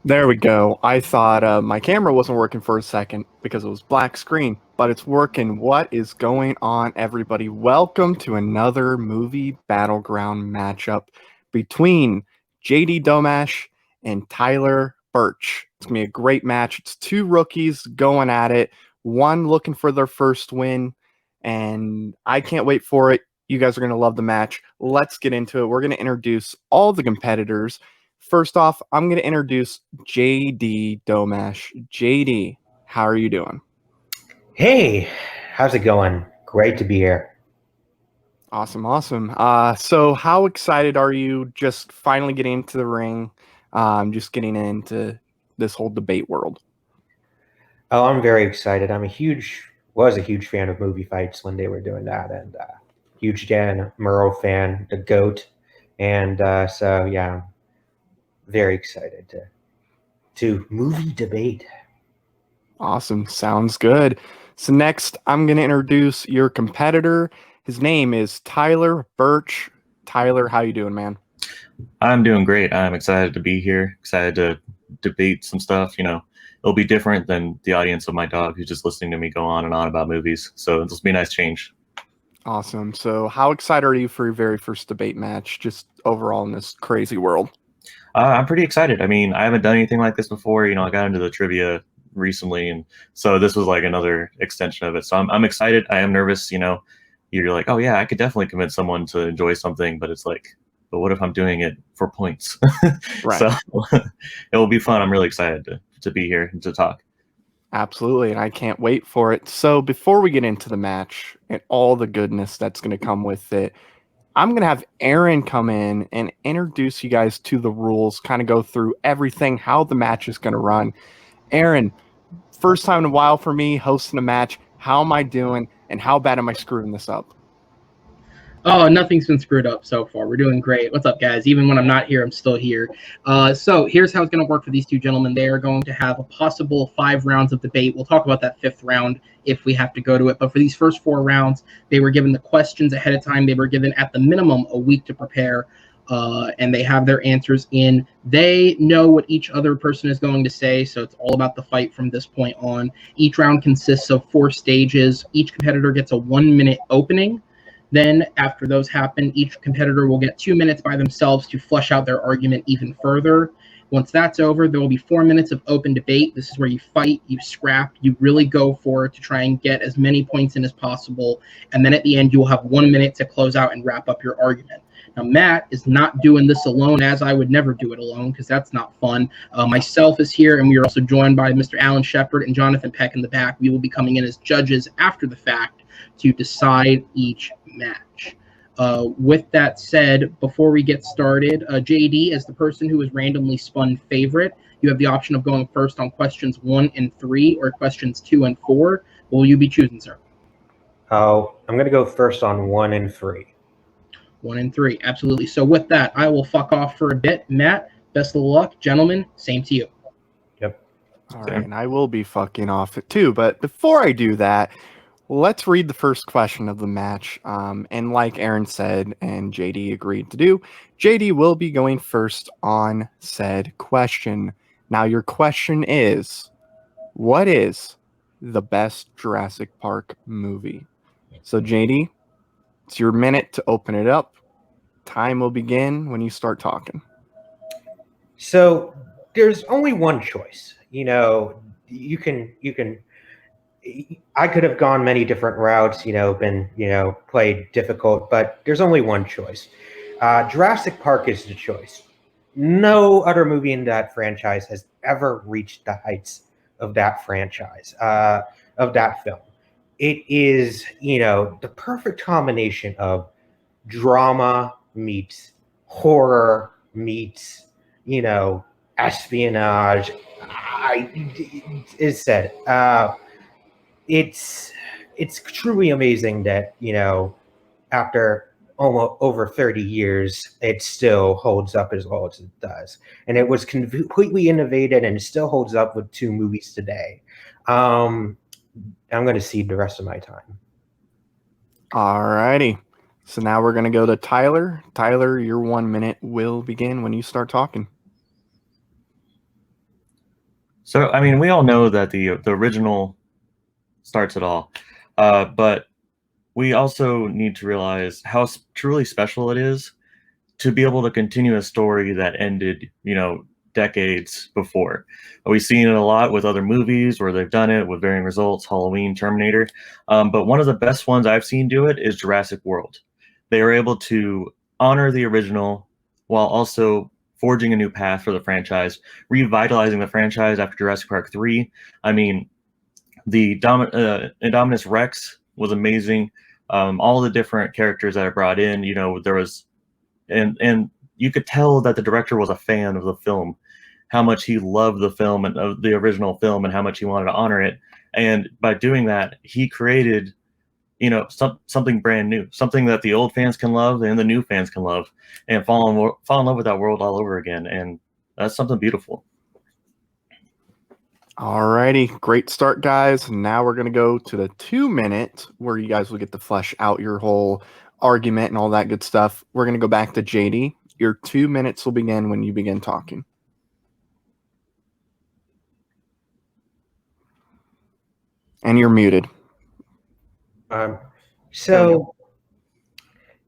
There we go. I thought my camera wasn't working for a second because it was black screen, but it's working. What is going on, everybody? Welcome to another movie battleground matchup between JD Domash and Tyler Burch. It's going to be a great match. It's two rookies going at it, one looking for their first win, and I can't wait for it. You guys are going to love the match. Let's get into it. We're going to introduce all the competitors. First off, I'm going to introduce JD Domash. JD, how are you doing? Hey, how's it going? Great to be here. Awesome. So how excited are you just finally getting into the ring, just getting into this whole debate world? Oh, I'm very excited. Was a huge fan of movie fights when they were doing that, and huge Dan Murrow fan, the GOAT, and so yeah, I'm very excited to movie debate. Awesome. Sounds good. So next, I'm going to introduce your competitor. His name is Tyler Burch. Tyler, how you doing, man? I'm doing great. I'm excited to be here, excited to debate some stuff. It'll be different than the audience of my dog who's just listening to me go on and on about movies. So it'll be a nice change. Awesome. So how excited are you for your very first debate match, just overall in this crazy world? I'm pretty excited. I mean, I haven't done anything like this before. I got into the trivia recently, and so this was like another extension of it. So I'm excited. I am nervous. You're like, oh yeah, I could definitely convince someone to enjoy something, but it's like, but what if I'm doing it for points? Right. So it will be fun. I'm really excited to be here and to talk. Absolutely, and I can't wait for it. So before we get into the match and all the goodness that's going to come with it, I'm going to have Aaron come in and introduce you guys to the rules, kind of go through everything, how the match is going to run. Aaron, first time in a while for me hosting a match. How am I doing, and how bad am I screwing this up? Oh, nothing's been screwed up so far. We're doing great. What's up, guys? Even when I'm not here, I'm still here. So here's how it's going to work for these two gentlemen. They are going to have a possible 5 rounds of debate. We'll talk about that 5th round if we have to go to it. But for these first 4 rounds, they were given the questions ahead of time. They were given, at the minimum, a week to prepare. And they have their answers in. They know what each other person is going to say, so it's all about the fight from this point on. Each round consists of 4 stages. Each competitor gets a 1-minute opening. Then, after those happen, each competitor will get 2 minutes by themselves to flesh out their argument even further. Once that's over, there will be 4 minutes of open debate. This is where you fight, you scrap, you really go for it to try and get as many points in as possible. And then at the end, you will have 1 minute to close out and wrap up your argument. Now, Matt is not doing this alone, as I would never do it alone, because that's not fun. Myself is here, and we are also joined by Mr. Alan Shepard and Jonathan Peck in the back. We will be coming in as judges after the fact to decide each match. With that said, before we get started, JD, as the person who is randomly spun favorite, you have the option of going first on questions 1 and 3 or questions 2 and 4. What will you be choosing, sir? Oh, I'm going to go first on 1 and 3. 1 and 3, absolutely. So with that, I will fuck off for a bit. Matt, best of luck. Gentlemen, same to you. Yep. All right, and I will be fucking off it too. But before I do that, let's read the first question of the match. And like Aaron said and JD agreed to do, JD will be going first on said question. Now, your question is, what is the best Jurassic Park movie? So, JD, it's your minute to open it up. Time will begin when you start talking. So there's only one choice. I could have gone many different routes, played difficult, but there's only one choice. Jurassic Park is the choice. No other movie in that franchise has ever reached the heights of that franchise, of that film. It is, the perfect combination of drama meets horror meets, espionage. Is said. It's truly amazing that after almost over 30 years it still holds up as well as it does, and it was completely innovated and it still holds up with 2 movies today. I'm going to cede the rest of my time. All righty. So now we're going to go to Tyler. Tyler, your 1 minute will begin when you start talking. So, I mean, we all know that the original starts it all, but we also need to realize how truly special it is to be able to continue a story that ended, decades before. We've seen it a lot with other movies where they've done it with varying results, Halloween, Terminator. But one of the best ones I've seen do it is Jurassic World. They were able to honor the original while also forging a new path for the franchise, revitalizing the franchise after Jurassic Park 3. I mean, the Indominus Rex was amazing. All the different characters that I brought in, there was, and you could tell that the director was a fan of the film, how much he loved the film and of the original film, and how much he wanted to honor it. And by doing that, he created, something brand new, something that the old fans can love and the new fans can love, and fall in love with that world all over again. And that's something beautiful. Alrighty, great start, guys. Now we're gonna go to the 2 minutes where you guys will get to flesh out your whole argument and all that good stuff. We're gonna go back to JD. Your 2 minutes will begin when you begin talking. And you're muted. So,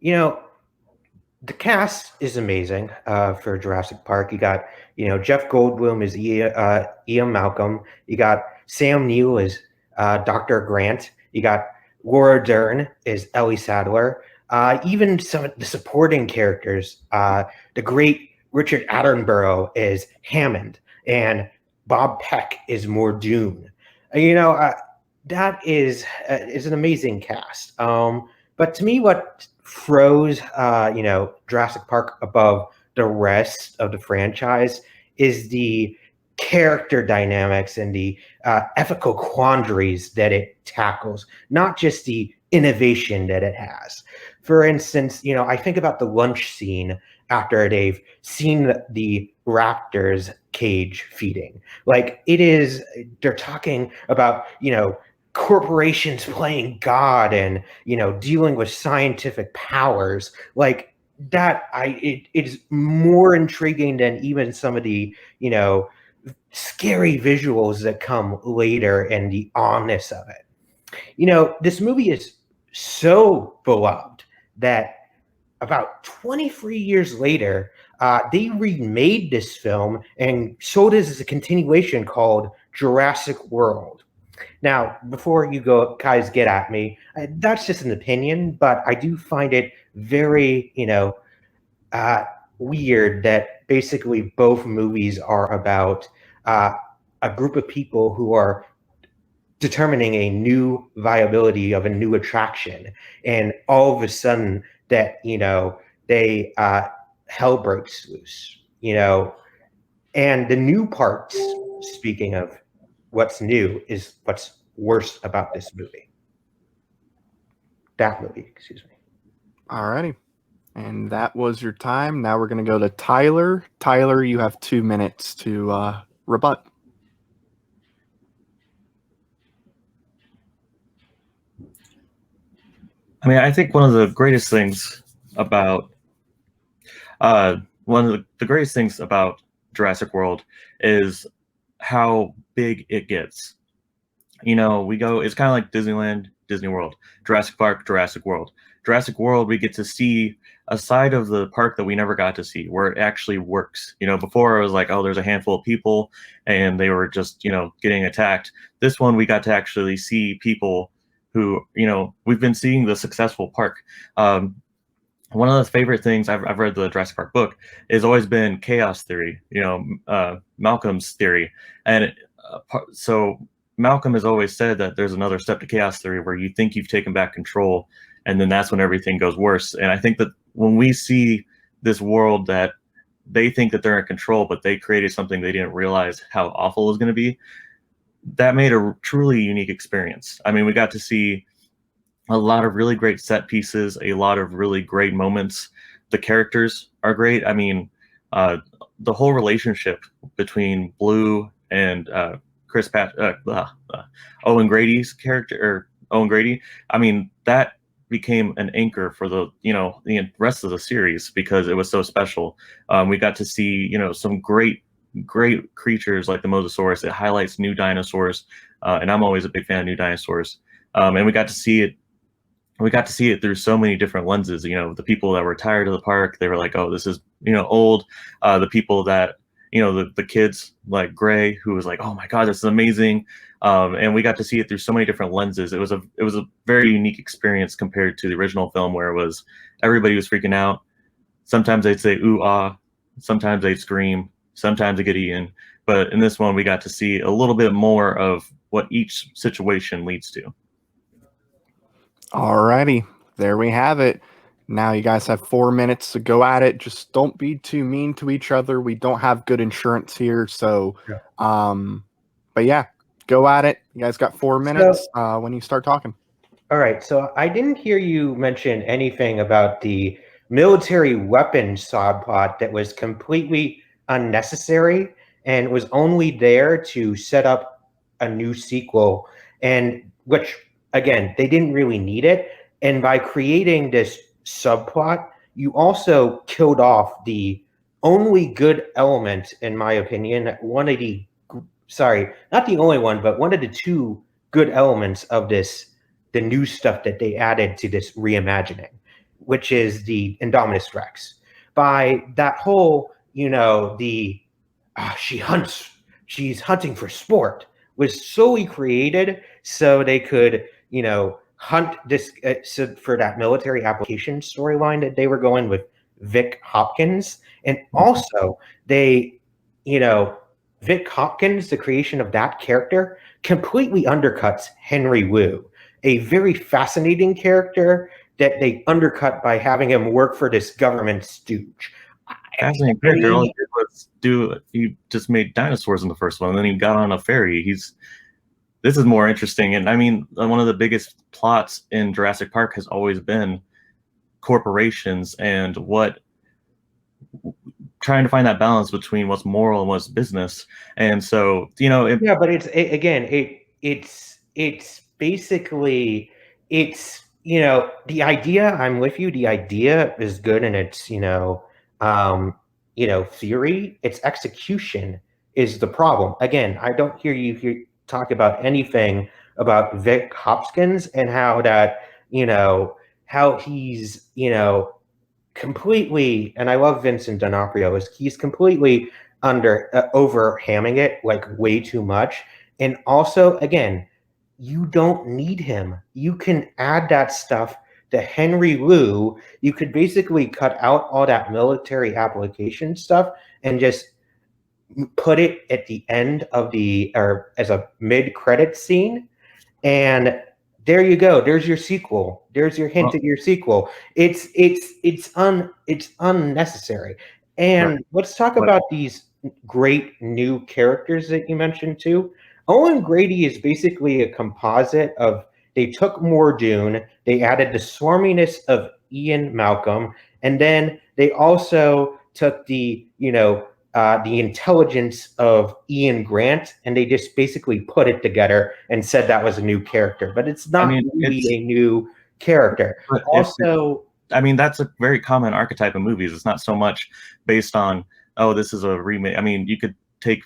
the cast is amazing for Jurassic Park. You got, Jeff Goldblum as Ian Malcolm. You got Sam Neill as Dr. Grant. You got Laura Dern as Ellie Sadler. Even some of the supporting characters, the great Richard Attenborough is Hammond, and Bob Peck is Mordoon. That is an amazing cast. But to me, what throws Jurassic Park above the rest of the franchise is the character dynamics and the ethical quandaries that it tackles, not just the innovation that it has. For instance, I think about the lunch scene after they've seen the raptors cage feeding. Like, they're talking about, corporations playing God and, dealing with scientific powers. Like that, it is more intriguing than even some of the, scary visuals that come later and the ominous of it. This movie is so beloved that about 23 years later, they remade this film and sold it as a continuation called Jurassic World. Now, before you guys get at me, that's just an opinion, but I do find it very, weird that basically both movies are about a group of people who are determining a new viability of a new attraction, and all of a sudden that they hell breaks loose, and the new parts. Speaking of what's new, is what's worse about this movie. That movie, excuse me. Alrighty. And that was your time. Now we're going to go to Tyler. Tyler, you have 2 minutes to rebut. I mean, I think one of the greatest things about Jurassic World is how big it gets. It's kind of like Disneyland, Disney World, Jurassic Park, Jurassic World. Jurassic World, we get to see a side of the park that we never got to see, where it actually works. Before it was like, oh, there's a handful of people and they were just, getting attacked. This one, we got to actually see people who, we've been seeing the successful park. One of the favorite things, I've read the Jurassic Park book, has always been chaos theory, Malcolm's theory. And so Malcolm has always said that there's another step to chaos theory where you think you've taken back control, and then that's when everything goes worse. And I think that when we see this world that they think that they're in control, but they created something they didn't realize how awful it was going to be, that made a truly unique experience. I mean, we got to see a lot of really great set pieces, a lot of really great moments. The characters are great. I mean, the whole relationship between Blue and Owen Grady's character, or Owen Grady, I mean, that became an anchor for the rest of the series because it was so special. We got to see some great great creatures like the Mosasaurus. It highlights new dinosaurs, and I'm always a big fan of new dinosaurs. And we got to see it. We got to see it through so many different lenses. You know, the people that were tired of the park, they were like, "Oh, this is old." The people that the kids like Gray, who was like, "Oh my God, this is amazing." And we got to see it through so many different lenses. It was a very unique experience compared to the original film, where it was everybody was freaking out. Sometimes they'd say "ooh ah," sometimes they'd scream, sometimes they get eaten. But in this one, we got to see a little bit more of what each situation leads to. Alrighty, there we have it. Now you guys have 4 minutes to go at it. Just don't be too mean to each other. We don't have good insurance here, so but yeah, go at it. You guys got 4 minutes when you start talking. All right, so I didn't hear you mention anything about the military weapons subplot that was completely unnecessary and was only there to set up a new sequel, and which, again, they didn't really need it. And by creating this subplot, you also killed off the only good element, in my opinion, not the only one, but one of the two good elements of the new stuff that they added to this reimagining, which is the Indominus Rex. By that whole, she's hunting for sport, was solely created so they could, hunt this for that military application storyline that they were going with Vic Hopkins. And also Vic Hopkins, the creation of that character, completely undercuts Henry Wu, a very fascinating character that they undercut by having him work for this government stooge. Fascinating character. All he did was he just made dinosaurs in the first one, and then he got on a ferry. This is more interesting. And I mean, one of the biggest plots in Jurassic Park has always been corporations and trying to find that balance between what's moral and what's business. And so, but it's basically, the idea, I'm with you. The idea is good, and it's, theory. Its execution is the problem. Again, I don't hear you talk about anything about Vic Hopkins and how he's, completely, and I love Vincent D'Onofrio, he's completely over hamming it like way too much. And also, again, you don't need him. You can add that stuff to Henry Wu. You could basically cut out all that military application stuff and just put it at the end of or as a mid-credit scene, and there you go. There's your sequel. There's your hint at your sequel. It's unnecessary. And let's talk about these great new characters that you mentioned too. Owen Grady is basically a composite of, they took Mordoon, they added the swarminess of Ian Malcolm, and then they also took the intelligence of Ian Grant, and they just basically put it together and said that was a new character. But it's not really a new character. Also, that's a very common archetype of movies. It's not so much based on, oh, this is a remake. I mean, you could take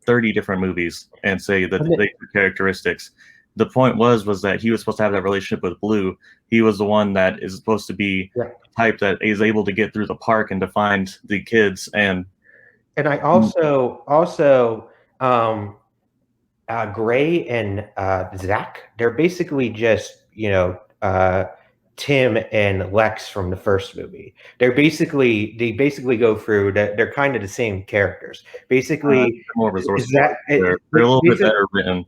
30 different movies and say that they have characteristics. The point was that he was supposed to have that relationship with Blue. He was the one that is supposed to be the type that is able to get through the park and to find the kids. And I also Gray and Zach, they're basically just Tim and Lex from the first movie. They basically go through that. They're kind of the same characters. Basically, more resourceful. They're a little bit better written.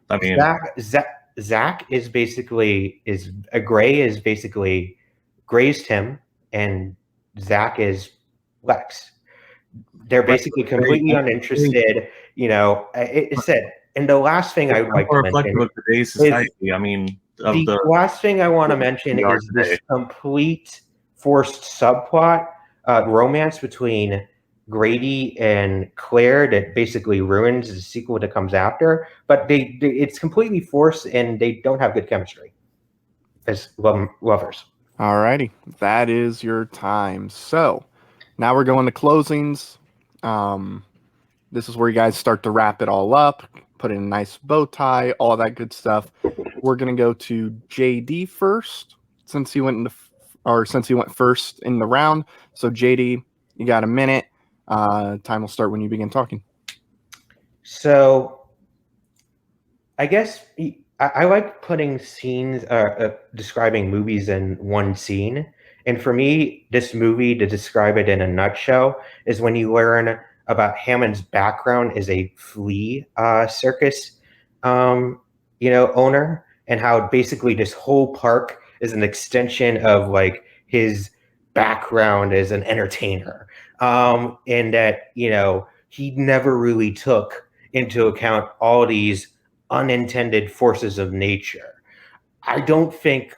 I mean, Zach is basically Gray is basically Gray's Tim, and Zach is Lex. They're basically completely uninterested. It said. And the last thing I would like to mention of today's society. I mean, the last thing I want to mention is this complete forced subplot romance between Grady and Claire that basically ruins the sequel that comes after. But it's completely forced, and they don't have good chemistry as lovers. Alrighty, that is your time. So now we're going to closings. This is where you guys start to wrap it all up, put in a nice bow tie, all that good stuff. We're gonna go to JD first, since he went first in the round. So JD, you got a minute. Time will start when you begin talking. So, I guess I like putting scenes, describing movies in one scene. And for me, this movie, to describe it in a nutshell, is when you learn about Hammond's background as a flea circus, owner, and how basically this whole park is an extension of like his background as an entertainer, and that he never really took into account all these unintended forces of nature. I don't think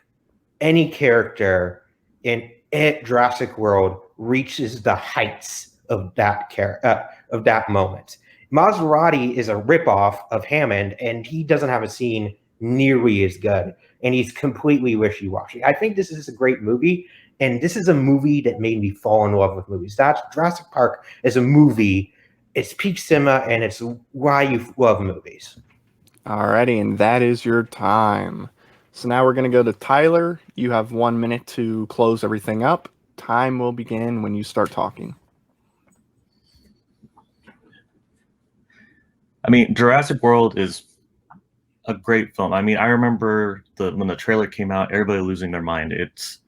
any character in Jurassic World reaches the heights of that moment. Maserati is a ripoff of Hammond, and he doesn't have a scene nearly as good, and he's completely wishy-washy. I think this is a great movie, and this is a movie that made me fall in love with movies. That's Jurassic Park is a movie. It's peak cinema, and it's why you love movies. Alrighty, and that is your time. So now we're going to go to Tyler. You have 1 minute to close everything up. Time will begin when you start talking. I mean, Jurassic World is a great film. I mean, I remember when the trailer came out, everybody losing their mind. It's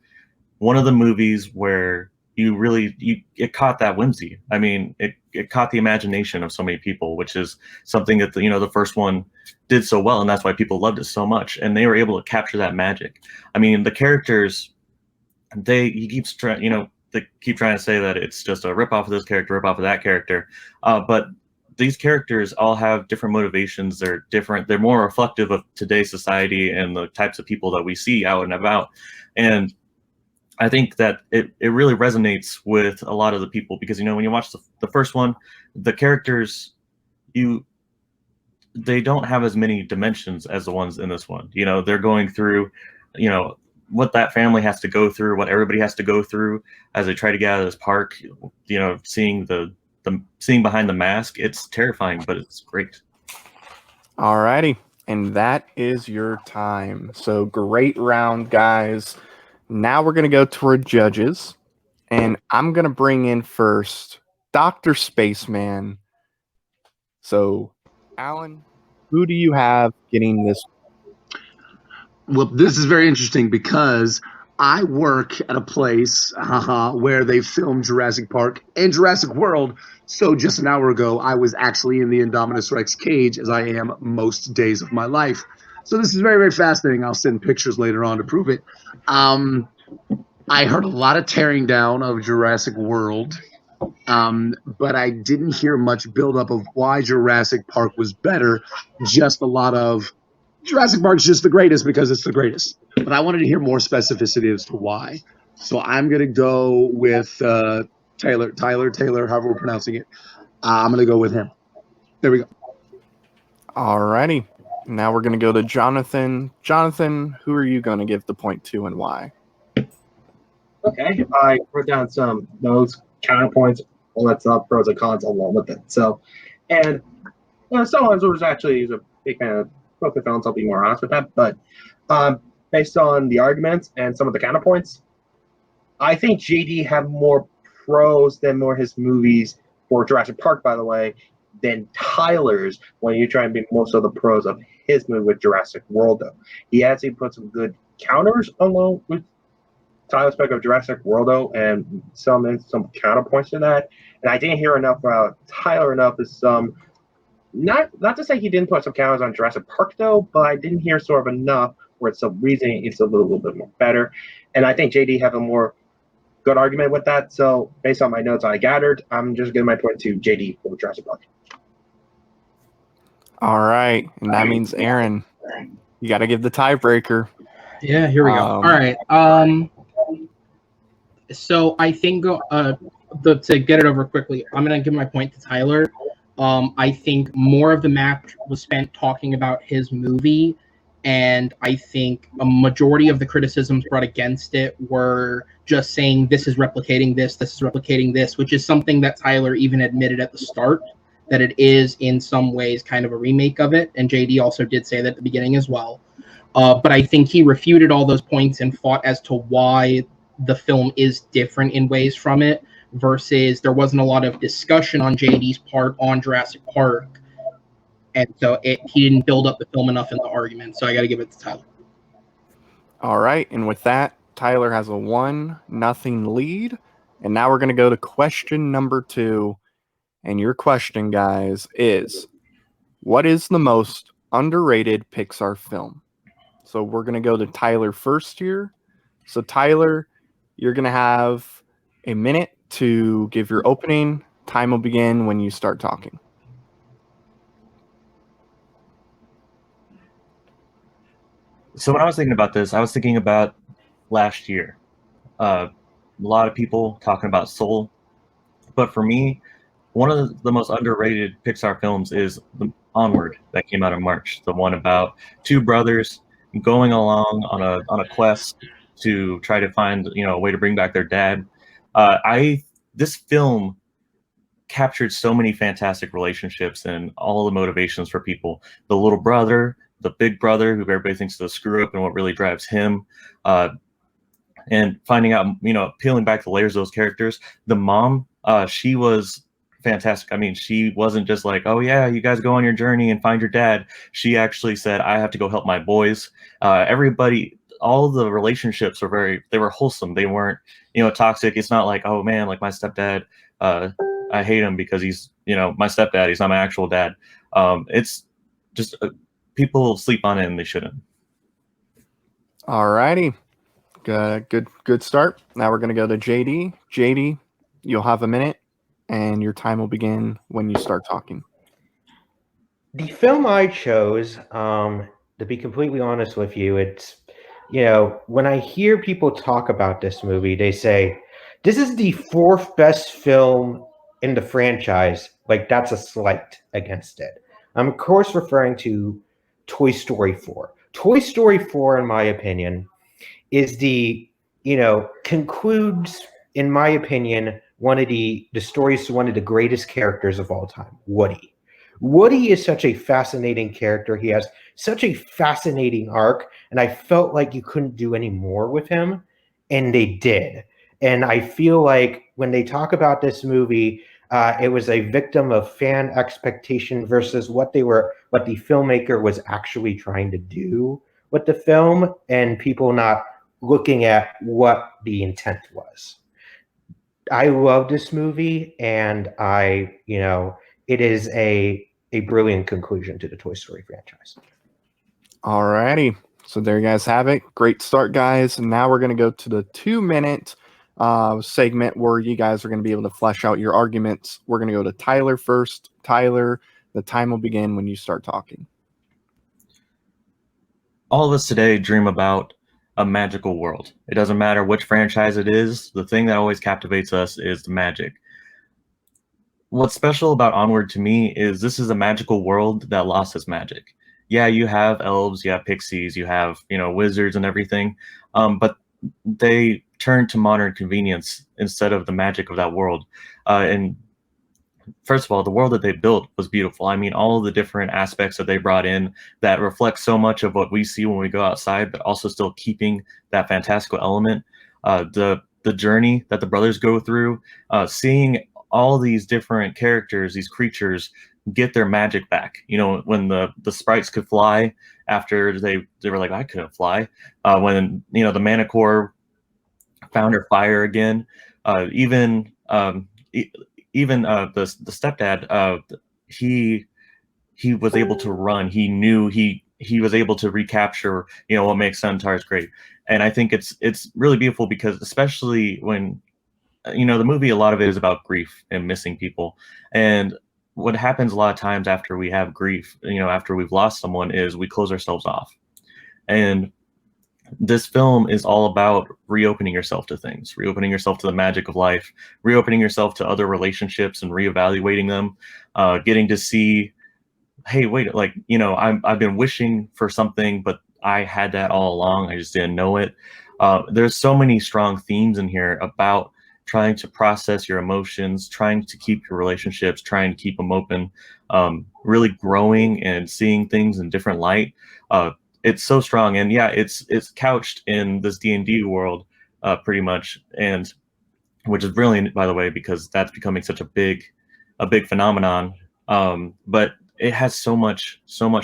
one of the movies where it caught that whimsy. I mean, it caught the imagination of so many people, which is something that the first one did so well, and that's why people loved it so much. And they were able to capture that magic. I mean, the characters, they keep trying to say that it's just a ripoff of this character, ripoff of that character, but these characters all have different motivations. They're different. They're more reflective of today's society and the types of people that we see out and about. And I think that it really resonates with a lot of the people because, when you watch the first one, the characters, they don't have as many dimensions as the ones in this one. They're going through, what that family has to go through, what everybody has to go through as they try to get out of this park, seeing seeing behind the mask. It's terrifying, but it's great. Alrighty, and that is your time. So great round, guys. Now we're going to go to our judges, and I'm going to bring in first Dr. Spaceman. So, Alan, who do you have getting this? Well, this is very interesting because I work at a place where they filmed Jurassic Park and Jurassic World. So just an hour ago, I was actually in the Indominus Rex cage, as I am most days of my life. So this is very, very fascinating. I'll send pictures later on to prove it. I heard a lot of tearing down of Jurassic World, but I didn't hear much buildup of why Jurassic Park was better. Just a lot of Jurassic Park's just the greatest because it's the greatest. But I wanted to hear more specificity as to why. So I'm going to go with Taylor, however we're pronouncing it. I'm going to go with him. There we go. Alrighty. Now we're going to go to Jonathan. Jonathan, who are you going to give the point to and why? Okay, I wrote down some notes, counterpoints, all that stuff, pros and cons along with it. So, and sometimes I was actually a big fan of both the films, I'll be more honest with that. But based on the arguments and some of the counterpoints, I think JD had more pros than more his movies for Jurassic Park, by the way, than Tyler's when you try and be most of the pros of his movie with Jurassic World, though. He actually put some good counters along with Tyler's pick of Jurassic World, though, and some counterpoints to that. And I didn't hear enough about Tyler enough as some, not to say he didn't put some counters on Jurassic Park, though, but I didn't hear sort of enough where it's some reasoning it's a little bit more better. And I think JD have a more good argument with that. So based on my notes I gathered, I'm just giving my point to JD for Jurassic Park. All right, and that means Aaron, you got to give the tiebreaker. Yeah, here we go. All right. So I think to get it over quickly, I'm gonna give my point to Tyler. I think more of the match was spent talking about his movie, and I think a majority of the criticisms brought against it were just saying this is replicating this, which is something that Tyler even admitted at the start. that it is in some ways kind of a remake of it, and JD also did say that at the beginning as well. But I think he refuted all those points and fought as to why the film is different in ways from it, versus there wasn't a lot of discussion on JD's part on Jurassic Park, and so he didn't build up the film enough in the argument. So I got to give it to Tyler. All right, and with that, Tyler has a 1-0 lead, and now we're going to go to question number 2, and your question, guys, is what is the most underrated Pixar film? So we're going to go to Tyler first here. So Tyler, you're going to have a minute to give your opening. Time will begin when you start talking. So when I was thinking about this, I was thinking about last year. A lot of people talking about Soul, but for me, one of the most underrated Pixar films is Onward, that came out in March. The one about two brothers going along on a quest to try to find a way to bring back their dad. This film captured so many fantastic relationships and all the motivations for people. The little brother, the big brother, who everybody thinks is a screw up, and what really drives him, and finding out, peeling back the layers of those characters. The mom, she was fantastic. I mean, she wasn't just like, oh yeah, you guys go on your journey and find your dad. She actually said, I have to go help my boys. Everybody, all the relationships they were wholesome. They weren't, toxic. It's not like, oh man, like my stepdad, I hate him because he's, my stepdad. He's not my actual dad. It's just people sleep on it and they shouldn't. All righty. Good start. Now we're going to go to JD. JD, you'll have a minute, and your time will begin when you start talking. The film I chose, to be completely honest with you, it's, when I hear people talk about this movie, they say, this is the 4th best film in the franchise. Like, that's a slight against it. I'm, of course, referring to Toy Story 4. Toy Story 4, in my opinion, is concludes, in my opinion, one of the stories to one of the greatest characters of all time, Woody. Woody is such a fascinating character. He has such a fascinating arc, and I felt like you couldn't do any more with him, and they did. And I feel like when they talk about this movie, it was a victim of fan expectation versus what the filmmaker was actually trying to do with the film, and people not looking at what the intent was. I love this movie, and it is a brilliant conclusion to the Toy Story franchise. All righty. So there you guys have it. Great start, guys. And now we're going to go to the 2-minute segment where you guys are going to be able to flesh out your arguments. We're going to go to Tyler first. Tyler, the time will begin when you start talking. All of us today dream about a magical world. It doesn't matter which franchise it is. The thing that always captivates us is the magic. What's special about Onward to me is this is a magical world that lost its magic. Yeah, you have elves, you have pixies, you have, wizards and everything, but they turned to modern convenience instead of the magic of that world. And first of all, the world that they built was beautiful. I mean, all of the different aspects that they brought in that reflect so much of what we see when we go outside, but also still keeping that fantastical element. The journey that the brothers go through, seeing all these different characters, these creatures, get their magic back. When the sprites could fly after they were like, I couldn't fly. When the Manicore found her fire again. Even the stepdad, he was able to run. He knew he was able to recapture what makes Centaurs great. And I think it's really beautiful because, especially when the movie, a lot of it is about grief and missing people. And what happens a lot of times after we have grief, after we've lost someone, is we close ourselves off. And this film is all about reopening yourself to things, reopening yourself to the magic of life, reopening yourself to other relationships and reevaluating them, getting to see, hey, wait, I've been wishing for something, but I had that all along. I just didn't know it. There's so many strong themes in here about trying to process your emotions, trying to keep your relationships, trying to keep them open, really growing and seeing things in different light. It's so strong, and yeah, it's couched in this D&D world pretty much, and which is brilliant, by the way, because that's becoming such a big phenomenon. But it has so much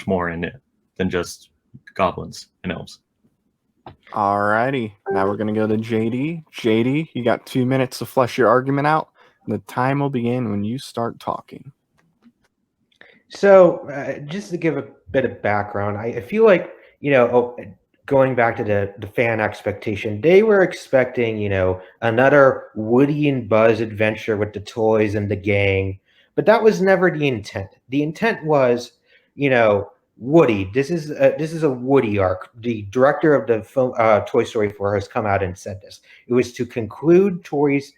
more in it than just goblins and elves. Alrighty, now we're gonna go to JD. JD, you got 2 minutes to flesh your argument out. The time will begin when you start talking. So, just to give a bit of background, I feel like, going back to the fan expectation, they were expecting, another Woody and Buzz adventure with the toys and the gang, but that was never the intent. The intent was, Woody. This is a Woody arc. The director of the film Toy Story 4 has come out and said this. It was to conclude Woody's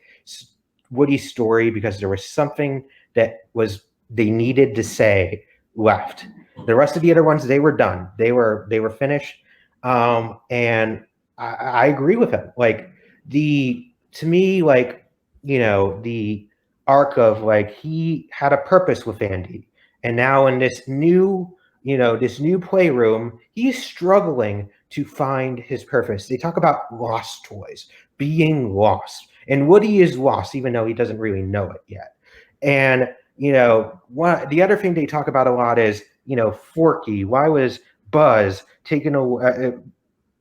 story because there was something that they needed to say left. The rest of the other ones, they were done. They were finished. And I agree with him. Like the arc of like he had a purpose with Andy, and now in this new playroom, he's struggling to find his purpose. They talk about lost toys, being lost, and Woody is lost, even though he doesn't really know it yet. And the other thing they talk about a lot is Forky. Why was Buzz taken away,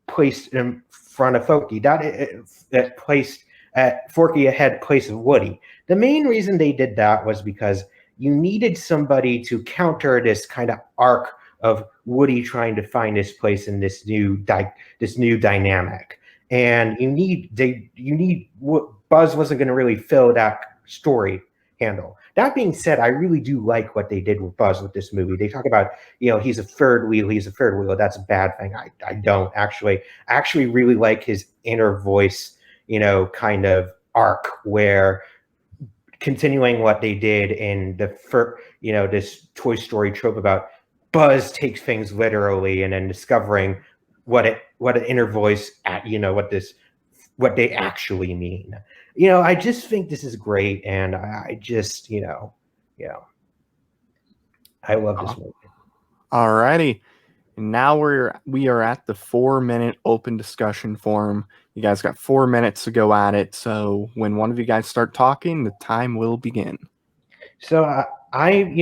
placed in front of Forky? That placed at Forky ahead place of Woody. The main reason they did that was because you needed somebody to counter this kind of arc of Woody trying to find his place in this new dynamic. And Buzz wasn't going to really fill that story handle. That being said, I really do like what they did with Buzz with this movie. They talk about, he's a third wheel. That's a bad thing. I don't actually. I actually really like his inner voice, kind of arc where continuing what they did in this Toy Story trope about Buzz takes things literally and then discovering what an inner voice what they actually mean. I just think this is great, and I just, I love this movie. Alrighty. And now we are at the 4-minute open discussion forum. You guys got 4 minutes to go at it. So when one of you guys start talking, the time will begin. So one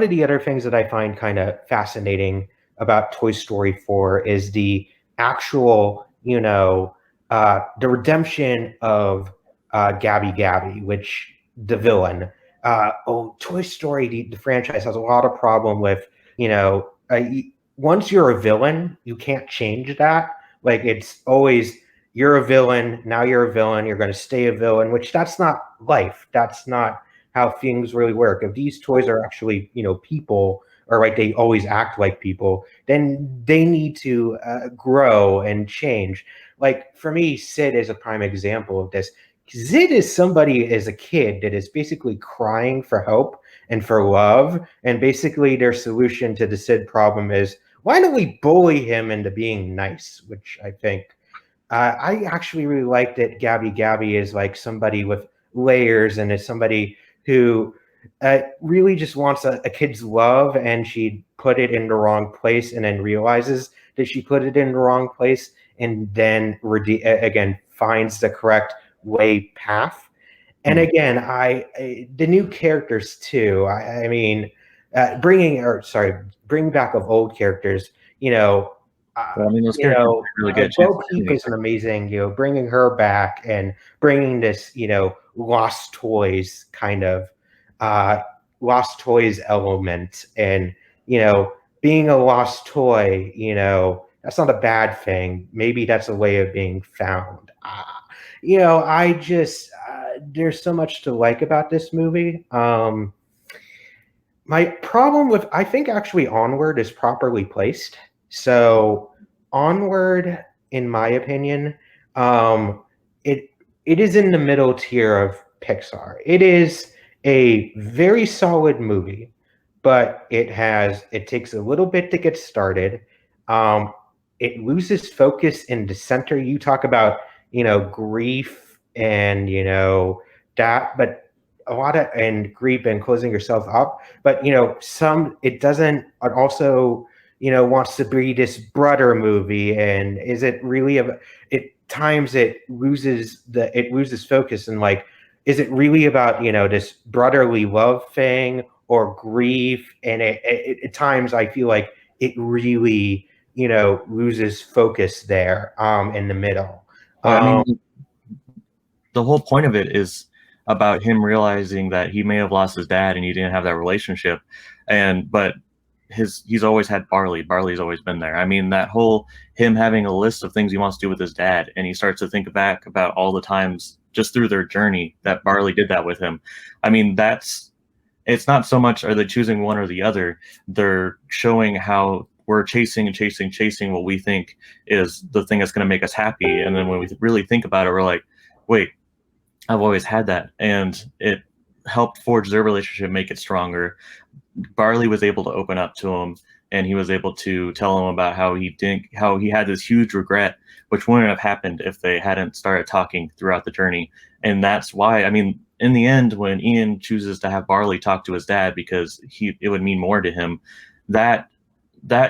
of the other things that I find kind of fascinating about Toy Story 4 is the actual, the redemption of Gabby, which the villain. Toy Story, the franchise has a lot of problem with, once you're a villain, you can't change that. Like it's always, you're a villain, now you're a villain, you're going to stay a villain, which that's not life. That's not how things really work. If these toys are actually, people, or like they always act like people, then they need to grow and change. Like for me, Sid is a prime example of this. Sid is somebody as a kid that is basically crying for help and for love. And basically their solution to the Sid problem is, why don't we bully him into being nice? Which I think, I actually really like that Gabby is like somebody with layers and is somebody who really just wants a kid's love, and she put it in the wrong place and then realizes that she put it in the wrong place and then again finds the correct path. And again, the new characters too. Bring back of old characters. Those characters are really good. Bo Peep is an amazing. Bringing her back and bringing this, lost toys kind of lost toys element, and being a lost toy. That's not a bad thing. Maybe that's a way of being found. I just there's so much to like about this movie. My problem with, I think actually Onward is properly placed. So Onward, in my opinion, it is in the middle tier of Pixar. It is a very solid movie, but it takes a little bit to get started. It loses focus in the center. You talk about, grief and that, but a lot of and grief and closing yourself up. But some it doesn't. It also wants to be this brother movie, and is it really about it? Times it loses focus, and like, is it really about this brotherly love thing or grief? And at times I feel like it really loses focus there in the middle. Well, I mean, the whole point of it is about him realizing that he may have lost his dad and he didn't have that relationship, but he's always had Barley. Barley's always been there. I mean, that whole him having a list of things he wants to do with his dad, and he starts to think back about all the times just through their journey that Barley did that with him. I mean, it's not so much are they choosing one or the other. They're showing how we're chasing and chasing, chasing what we think is the thing that's going to make us happy. And then when we really think about it, we're like, wait, I've always had that. And it helped forge their relationship, make it stronger. Barley was able to open up to him, and he was able to tell him about how he had this huge regret, which wouldn't have happened if they hadn't started talking throughout the journey. And that's why, I mean, in the end, when Ian chooses to have Barley talk to his dad because it would mean more to him, that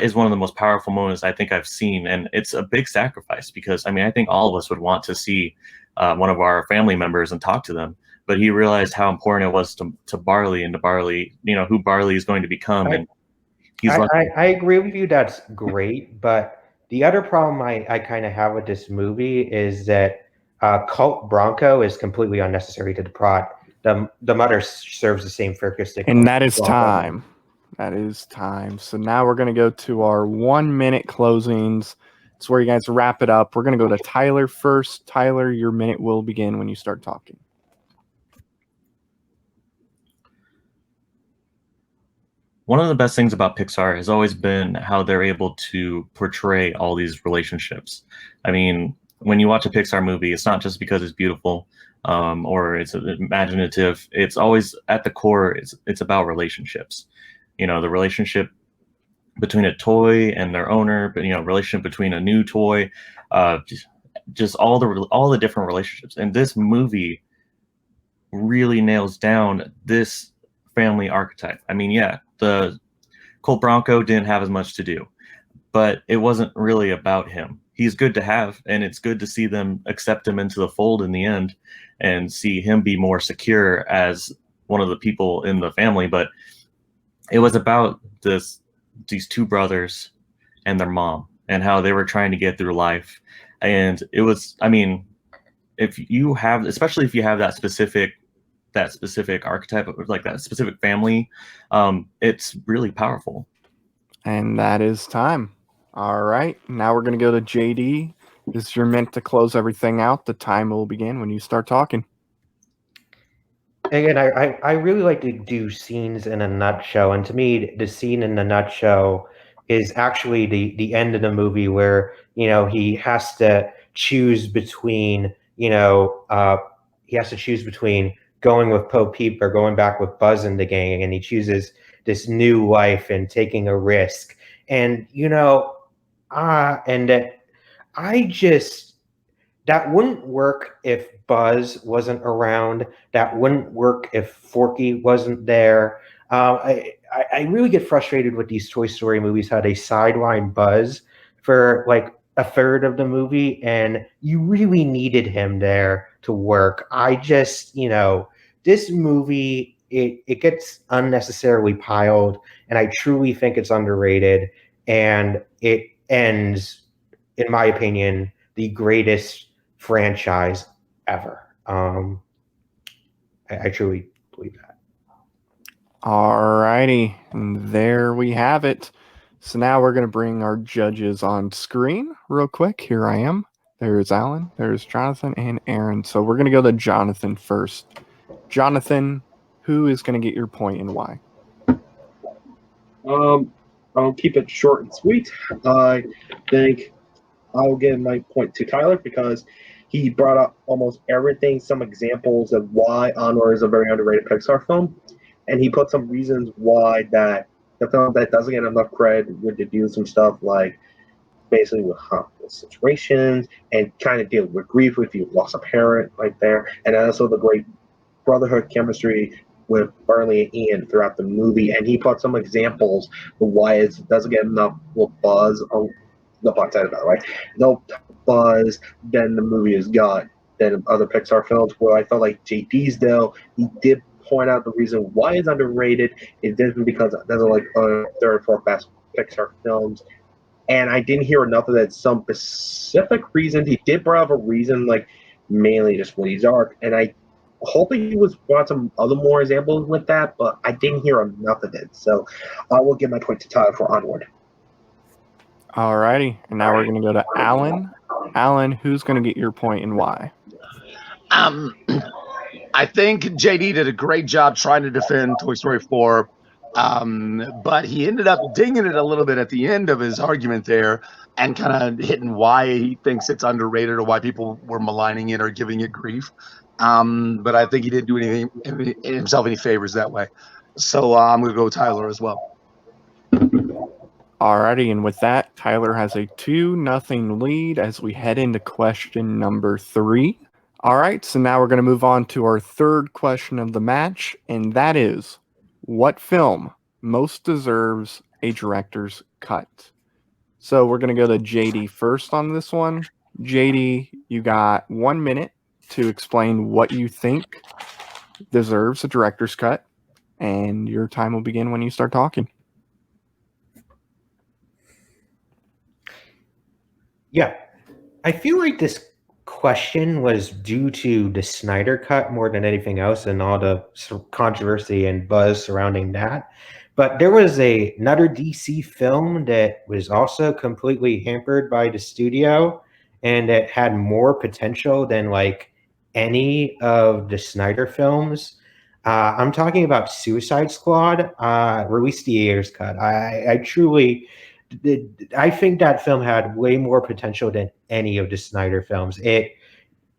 is one of the most powerful moments I think I've seen. And it's a big sacrifice because, I mean, I think all of us would want to see one of our family members and talk to them. But he realized how important it was to Barley and to Barley, who Barley is going to become. And I agree with you. That's great. But the other problem I kind of have with this movie is that Colt Bronco is completely unnecessary to the plot. The mother serves the same characteristic. And that is time. That is time. So now we're going to go to our 1 minute closings. It's where you guys wrap it up. We're going to go to Tyler first. Tyler, your minute will begin when you start talking. One of the best things about Pixar has always been how they're able to portray all these relationships. I mean, when you watch a Pixar movie, it's not just because it's beautiful or it's imaginative. It's always at the core, it's about relationships. The relationship between a toy and their owner, but relationship between a new toy, just all the different relationships. And this movie really nails down this family archetype. I mean, yeah, the Colt Bronco didn't have as much to do, but it wasn't really about him. He's good to have, and it's good to see them accept him into the fold in the end and see him be more secure as one of the people in the family. But it was about these two brothers and their mom and how they were trying to get through life. And it was, I mean, especially if you have that specific archetype, like that specific family, it's really powerful. And that is time. All right, now we're going to go to JD. This you're meant to close everything out. The time will begin when you start talking. Again, I really like to do scenes in a nutshell, and to me, the scene in the nutshell is actually the end of the movie where he has to choose between going with Bo Peep or going back with Buzz in the gang, and he chooses this new life and taking a risk. And and that wouldn't work if Buzz wasn't around. That wouldn't work if Forky wasn't there. I really get frustrated with these Toy Story movies, how they sideline Buzz for like a third of the movie, and you really needed him there to work. This movie, it gets unnecessarily piled, and I truly think it's underrated, and it ends, in my opinion, the greatest franchise ever. I truly believe that. All righty, and there we have it. So now we're going to bring our judges on screen real quick. Here I am. There's Alan, there's Jonathan, and Aaron. So we're going to go to Jonathan first. Jonathan, who is going to get your point and why? I'll keep it short and sweet. I think I'll give my point to Tyler because he brought up almost everything, some examples of why Onward is a very underrated Pixar film, and he put some reasons why that the film that doesn't get enough credit would do some stuff like basically with harmful situations and kind of deal with grief if you lost a parent right there, and also the great brotherhood chemistry with Burley and Ian throughout the movie. And he put some examples of why it doesn't get enough buzz. Oh, no pun intended, by the way. No buzz than the movie has got than other Pixar films. Where I felt like JP's though, he did point out the reason why it's underrated. It isn't because there's like third, fourth best Pixar films. And I didn't hear enough of that. Some specific reason. He did bring up a reason, like mainly just Woody's arc. And I hoping he was brought some other more examples with that, but I didn't hear enough of it. So I will give my point to Tyler for Onward. Alrighty, and now we're going to go to Alan. Alan, who's going to get your point and why? I think JD did a great job trying to defend Toy Story 4, but he ended up dinging it a little bit at the end of his argument there and kind of hitting why he thinks it's underrated or why people were maligning it or giving it grief. But I think he didn't do anything himself any favors that way. So I'm going to go with Tyler as well. Alrighty, and with that, Tyler has a 2-0 lead as we head into question number 3. All right, so now we're going to move on to our third question of the match, and that is, what film most deserves a director's cut? So we're going to go to JD first on this one. JD, you got 1 minute to explain what you think deserves a director's cut, and your time will begin when you start talking. Yeah, I feel like this question was due to the Snyder Cut more than anything else and all the controversy and buzz surrounding that. But there was another DC film that was also completely hampered by the studio and that had more potential than like any of the Snyder films. I'm talking about Suicide Squad, released the year's cut. I think that film had way more potential than any of the Snyder films. It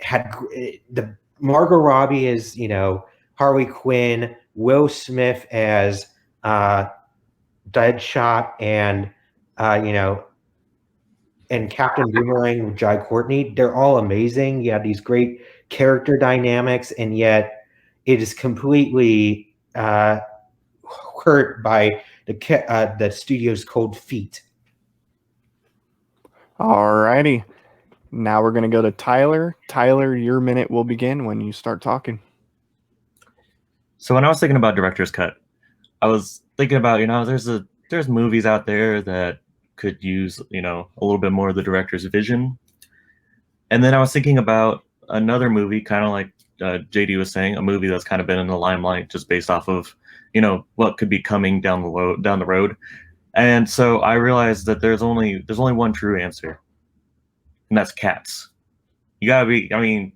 had the Margot Robbie as, Harley Quinn, Will Smith as Deadshot, and and Captain Boomerang with Jai Courtney. They're all amazing. You have these great character dynamics, and yet it is completely hurt by the studio's cold feet. Alrighty. Now we're going to go to Tyler. Tyler, your minute will begin when you start talking. So when I was thinking about director's cut, I was thinking about, there's movies out there that could use, a little bit more of the director's vision. And then I was thinking about another movie, kind of like JD was saying, a movie that's kind of been in the limelight just based off of, what could be coming down the road. And so I realized that there's only one true answer, and that's Cats. You gotta be,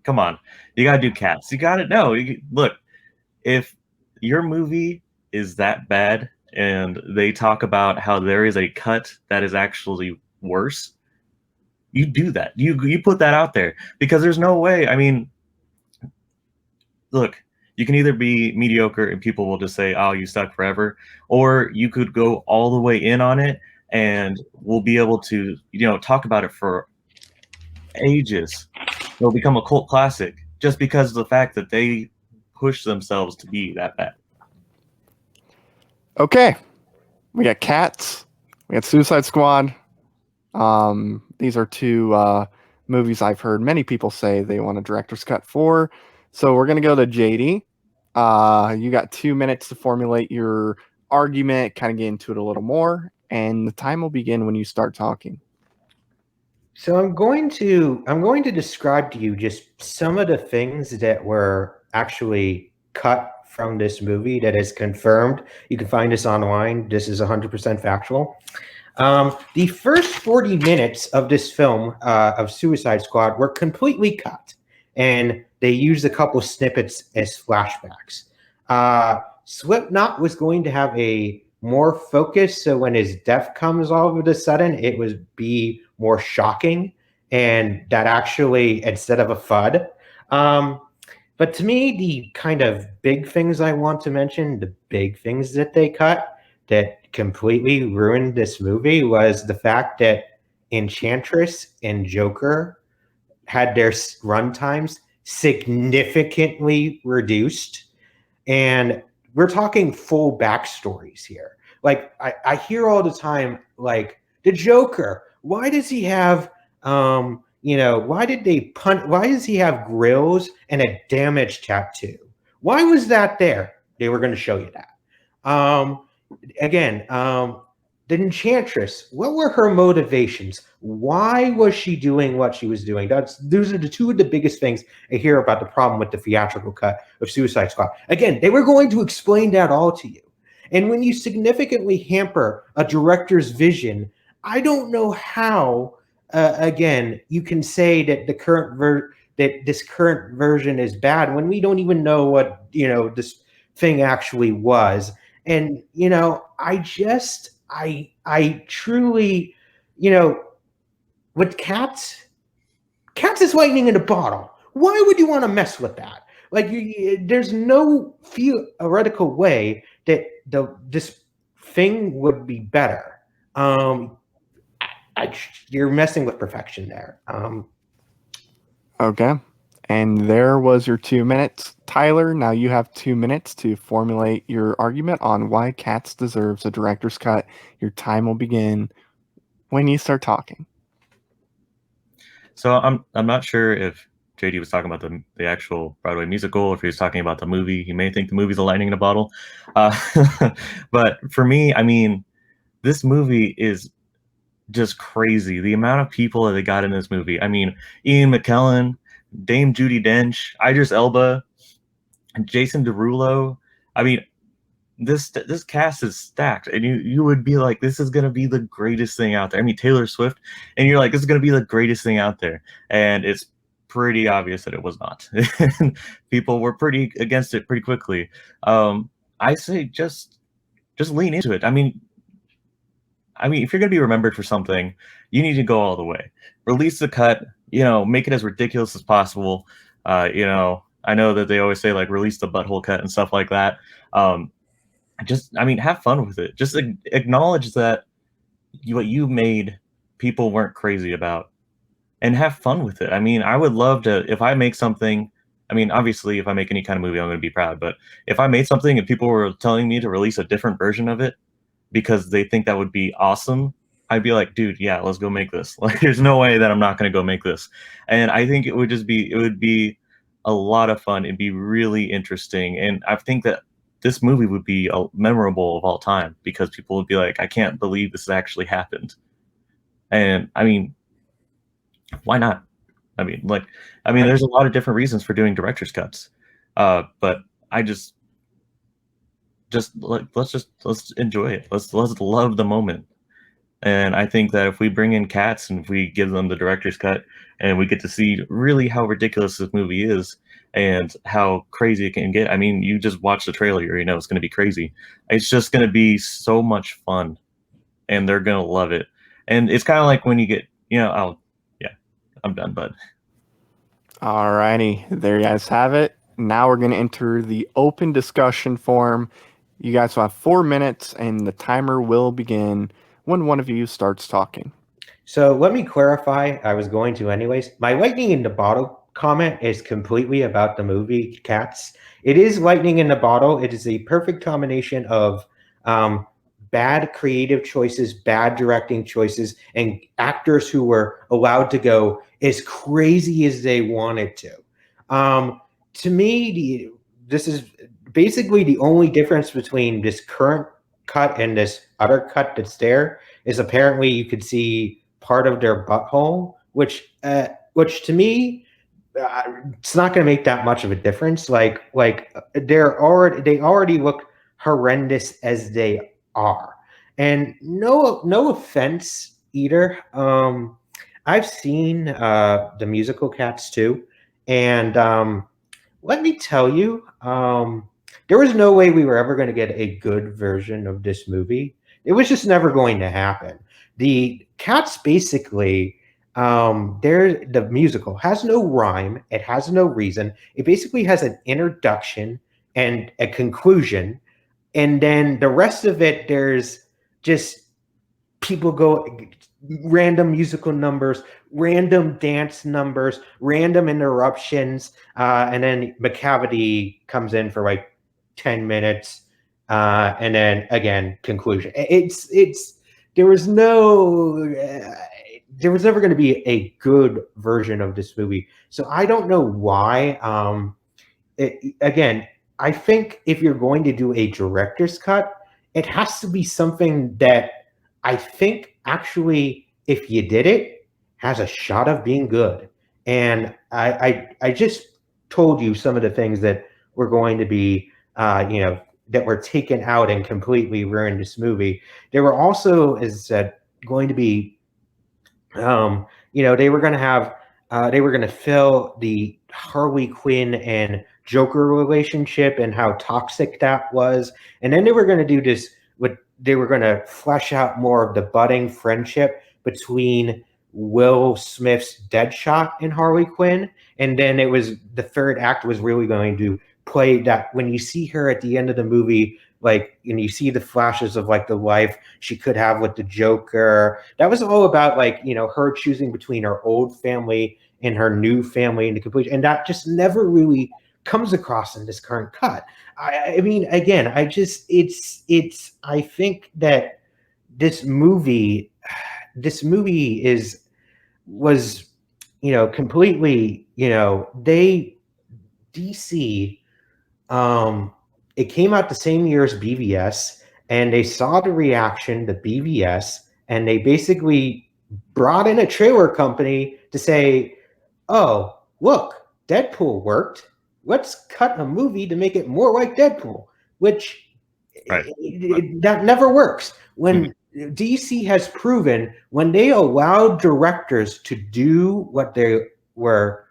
come on, you gotta do Cats. You gotta know. Look, if your movie is that bad and they talk about how there is a cut that is actually worse, you do that. You put that out there, because there's no way. Look, you can either be mediocre and people will just say, oh, you suck forever, or you could go all the way in on it and we'll be able to, talk about it for ages. It'll become a cult classic just because of the fact that they push themselves to be that bad. Okay. We got Cats. We got Suicide Squad. These are two movies I've heard many people say they want a director's cut for. So we're going to go to JD. You got 2 minutes to formulate your argument, kind of get into it a little more, and the time will begin when you start talking. So I'm going to describe to you just some of the things that were actually cut from this movie that is confirmed. You can find this online. This is 100% factual. The first 40 minutes of this film, of Suicide Squad, were completely cut, and they used a couple snippets as flashbacks. Slipknot was going to have a more focus, so when his death comes all of a sudden, it would be more shocking, and that actually, instead of a FUD. But to me, the kind of big things I want to mention, the big things that they cut that completely ruined this movie, was the fact that Enchantress and Joker had their run times significantly reduced. And we're talking full backstories here. Like I hear all the time, like the Joker, why does he have why does he have grills and a damage tattoo? Why was that there? They were going to show you that. Again, the Enchantress, what were her motivations? Why was she doing what she was doing? Those are the two of the biggest things I hear about the problem with the theatrical cut of Suicide Squad. Again, they were going to explain that all to you. And when you significantly hamper a director's vision, I don't know how, again, you can say that this current version is bad when we don't even know what, this thing actually was. And, I truly, with Cats is lightning in a bottle. Why would you want to mess with that? Like, there's no theoretical way that this thing would be better. You're messing with perfection there. Okay. And there was your 2 minutes. Tyler, now you have 2 minutes to formulate your argument on why Cats deserves a director's cut. Your time will begin when you start talking. So I'm not sure if JD was talking about the actual Broadway musical, or if he was talking about the movie. He may think the movie's a lightning in a bottle. But for me, I mean, this movie is just crazy. The amount of people that they got in this movie. I mean, Ian McKellen, Dame Judi Dench, Idris Elba, Jason Derulo. I mean, this cast is stacked, and you would be like, this is gonna be the greatest thing out there. I mean, Taylor Swift, and you're like, this is gonna be the greatest thing out there, and it's pretty obvious that it was not. People were pretty against it pretty quickly. I say just lean into it. I mean, if you're gonna be remembered for something, you need to go all the way. Release the cut. Make it as ridiculous as possible. I know that they always say, like, release the butthole cut and stuff like that. Have fun with it. Just acknowledge that what you made, people weren't crazy about, and have fun with it. I mean, I would love to, if I make something, I mean, obviously, if I make any kind of movie, I'm going to be proud. But if I made something and people were telling me to release a different version of it because they think that would be awesome, I'd be like, dude, yeah, let's go make this. Like, there's no way that I'm not going to go make this. And I think it would be a lot of fun. It'd be really interesting. And I think that this movie would be memorable of all time, because people would be like, I can't believe this actually happened. And I mean, why not? There's a lot of different reasons for doing director's cuts. But I let's enjoy it. Let's love the moment. And I think that if we bring in Cats and if we give them the director's cut and we get to see really how ridiculous this movie is and how crazy it can get. I mean, you just watch the trailer, you already know it's going to be crazy. It's just going to be so much fun, and they're going to love it. And it's kind of like when you get, I'm done, bud. Alrighty, there you guys have it. Now we're going to enter the open discussion form. You guys will have 4 minutes, and the timer will begin when one of you starts talking. So let me clarify. I was going to anyways. My lightning in the bottle comment is completely about the movie Cats. It is lightning in the bottle. It is a perfect combination of bad creative choices, bad directing choices, and actors who were allowed to go as crazy as they wanted to. To me, this is basically the only difference between this current cut and this other cut that's there is apparently you could see part of their butthole, which to me, it's not going to make that much of a difference. Like they already look horrendous as they are, and no offense either. I've seen the musical Cats too, and let me tell you, there was no way we were ever going to get a good version of this movie. It was just never going to happen. The Cats basically, the musical has no rhyme. It has no reason. It basically has an introduction and a conclusion. And then the rest of it, there's just people random musical numbers, random dance numbers, random interruptions, and then McCavity comes in for like 10 minutes, and then again conclusion. It's there was no there was never going to be a good version of this movie, so I don't know why. Again, I think if you're going to do a director's cut, it has to be something that I think actually, if you did it, has a shot of being good. And I just told you some of the things that were going to be, that were taken out and completely ruined this movie. There were also, as I said, going to be, they were going to have, they were going to fill the Harley Quinn and Joker relationship and how toxic that was. And then they were going to do this, they were going to flesh out more of the budding friendship between Will Smith's Deadshot and Harley Quinn. And then the third act was really going to play that when you see her at the end of the movie, like, and you see the flashes of like the life she could have with the Joker. That was all about like, her choosing between her old family and her new family and the complete, and that just never really comes across in this current cut. I mean, again, I think that this movie was completely, DC, it came out the same year as BVS, and they saw the reaction to BVS, and they basically brought in a trailer company to say, oh, look, Deadpool worked. Let's cut a movie to make it more like Deadpool, which that never works. When DC has proven, when they allowed directors to do what they were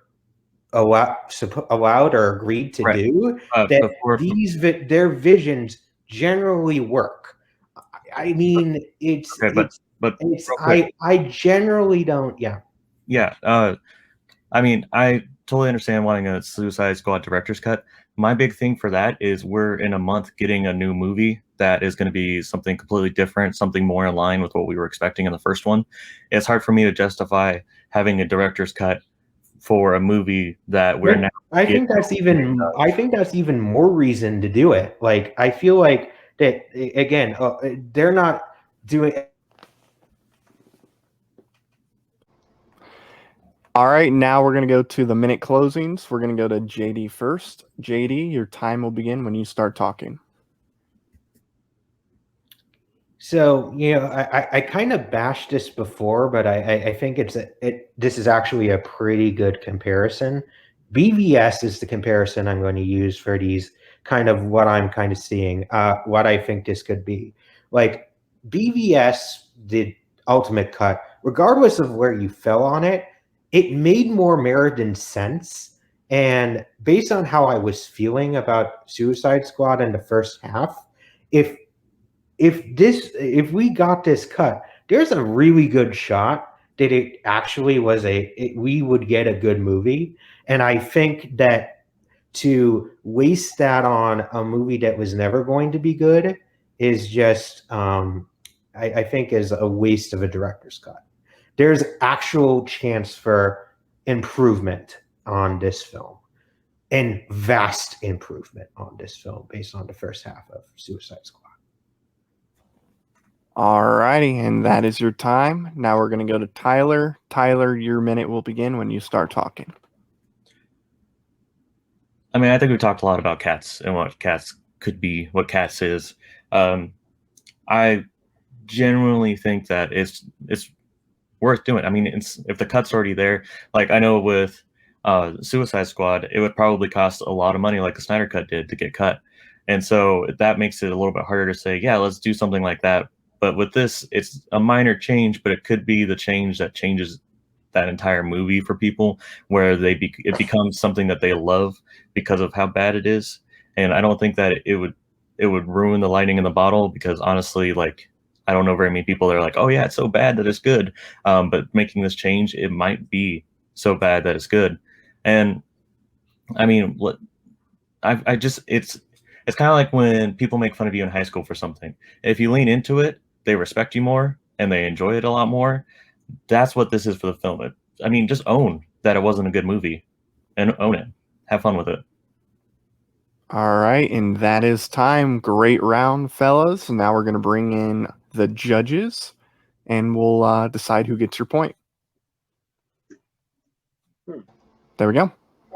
allowed or agreed to do, that their visions generally work. I mean, I generally don't. I mean, I totally understand wanting a Suicide Squad director's cut. My big thing for that is we're in a month getting a new movie that is going to be something completely different, something more in line with what we were expecting in the first one. It's hard for me to justify having a director's cut for a movie that we're now. I think that's even more reason to do it. Like, I feel like that again, they're not doing. All right, now we're going to go to the minute closings. We're going to go to JD first. JD, your time will begin when you start talking. So, I kind of bashed this before, but I think this is actually a pretty good comparison. BVS is the comparison I'm going to use for these kind of what I'm kind of seeing, what I think this could be. Like, BVS, the ultimate cut, regardless of where you fell on it, it made more merit than sense. And based on how I was feeling about Suicide Squad in the first half, if we got this cut, there's a really good shot that it actually we would get a good movie. And I think that to waste that on a movie that was never going to be good is just, I think is a waste of a director's cut. There's actual chance for improvement on this film, and vast improvement on this film based on the first half of Suicide Squad. All righty, and that is your time. Now we're going to go to Tyler. Tyler, your minute will begin when you start talking. I mean, I think we talked a lot about Cats and what Cats could be, what Cats is. I genuinely think that it's worth doing. I mean, if the cut's already there, like I know with Suicide Squad, it would probably cost a lot of money, like the Snyder Cut did, to get cut. And so that makes it a little bit harder to say, yeah, let's do something like that. But with this, it's a minor change, but it could be the change that changes that entire movie for people, where it becomes something that they love because of how bad it is. And I don't think that it would ruin the lightning in the bottle, because honestly, like, I don't know very many people that are like, oh yeah, it's so bad that it's good. But making this change, it might be so bad that it's good. And I mean, it's kind of like when people make fun of you in high school for something. If you lean into it, they respect you more. and they enjoy it a lot more, that's what this is for the film. I mean, just own that it wasn't a good movie and own it. Have fun with it. All right, and that is time. Great round, fellas. Now we're going to bring in the judges, and we'll decide who gets your point. There we go.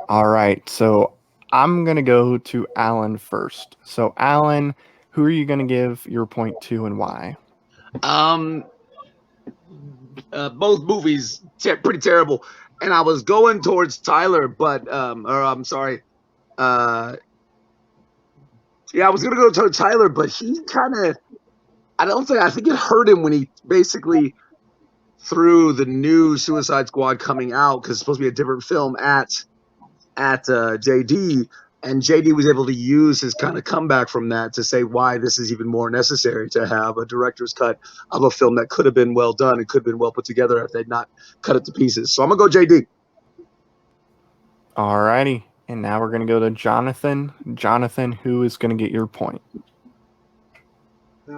All right, so I'm going to go to Alan first. So, Alan, who are you going to give your point to and why? Both movies pretty terrible, and I was going towards Tyler, but I'm sorry, yeah, I was gonna go towards Tyler, but he kind of, I think it hurt him when he basically threw the new Suicide Squad coming out, because it's supposed to be a different film, at JD, and JD was able to use his kind of comeback from that to say why this is even more necessary to have a director's cut of a film that could have been well done and could have been well put together if they'd not cut it to pieces. So I'm going to go JD. All righty. And now we're going to go to Jonathan. Jonathan, who is going to get your point? Based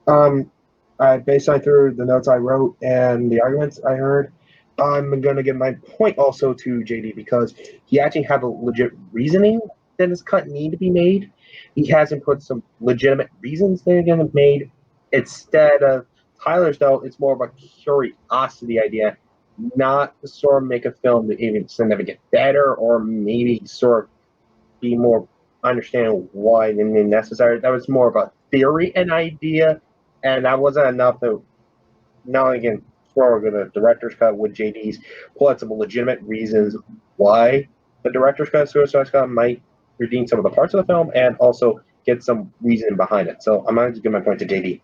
on through the notes I wrote and the arguments I heard, I'm going to give my point also to JD because he actually had a legit reasoning that his cut need to be made. He hasn't put some legitimate reasons that are going to be made. Instead of Tyler's, though, it's more of a curiosity idea, not to sort of make a film that even significantly get better or maybe sort of be more understanding why it's necessary. That was more of a theory and idea, and that wasn't enough to not again for the director's cut with JD's pull out some legitimate reasons why the director's cut Suicide Squad might redeem some of the parts of the film and also get some reason behind it. So I'm going to give my point to JD.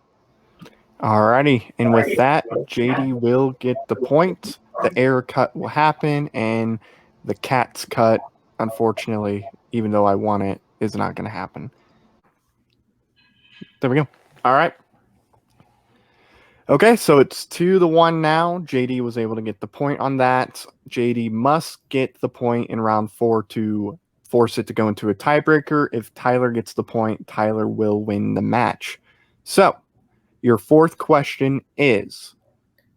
Alrighty, and with that, JD will get the point. The error cut will happen, and the cat's cut, unfortunately, even though I want it, is not going to happen. There we go. All right. Okay, so it's 2-1 now. JD was able to get the point on that. JD must get the point in round 4 to force it to go into a tiebreaker. If Tyler gets the point, Tyler will win the match. So, your fourth question is,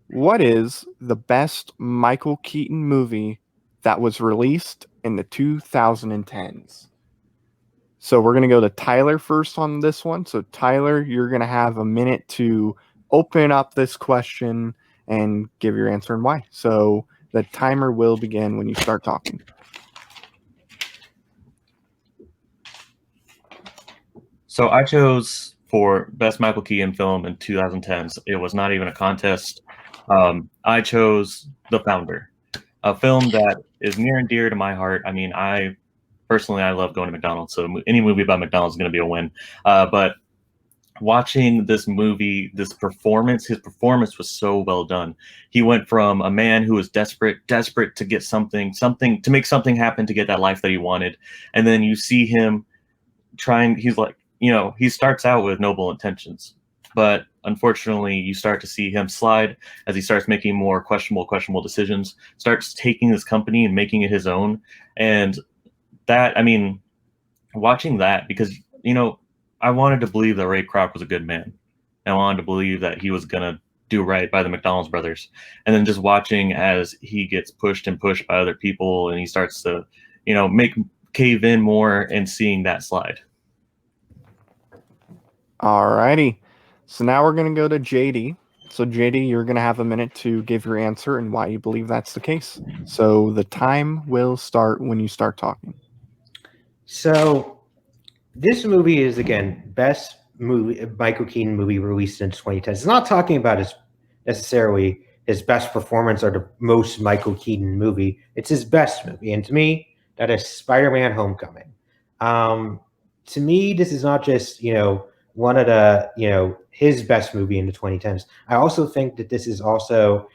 what is the best Michael Keaton movie that was released in the 2010s? So we're going to go to Tyler first on this one. So Tyler, you're going to have a minute to open up this question and give your answer and why. So the timer will begin when you start talking. So I chose for best Michael Keaton film in 2010s. It was not even a contest. I chose The Founder, a film that is near and dear to my heart. I mean, I love going to McDonald's, so any movie about McDonald's is going to be a win. But watching this movie, his performance was so well done. He went from a man who was desperate to get something to make something happen to get that life that he wanted, and then you see him trying. He's like, he starts out with noble intentions, but unfortunately, you start to see him slide as he starts making more questionable decisions. Starts taking this company and making it his own, and that, I mean, watching that, because I wanted to believe that Ray Kroc was a good man. I wanted to believe that he was gonna do right by the McDonald's brothers, and then just watching as he gets pushed by other people, and he starts to, cave in more, and seeing that slide. Alrighty, so now we're gonna go to JD. So JD, you're gonna have a minute to give your answer and why you believe that's the case. So the time will start when you start talking. So this movie is, again, best movie Michael Keaton movie released in 2010. It's not talking about necessarily his best performance or the most Michael Keaton movie. It's his best movie, and to me, that is Spider-Man: Homecoming. To me, this is not just one of the his best movie in the 2010s. I also think that this is also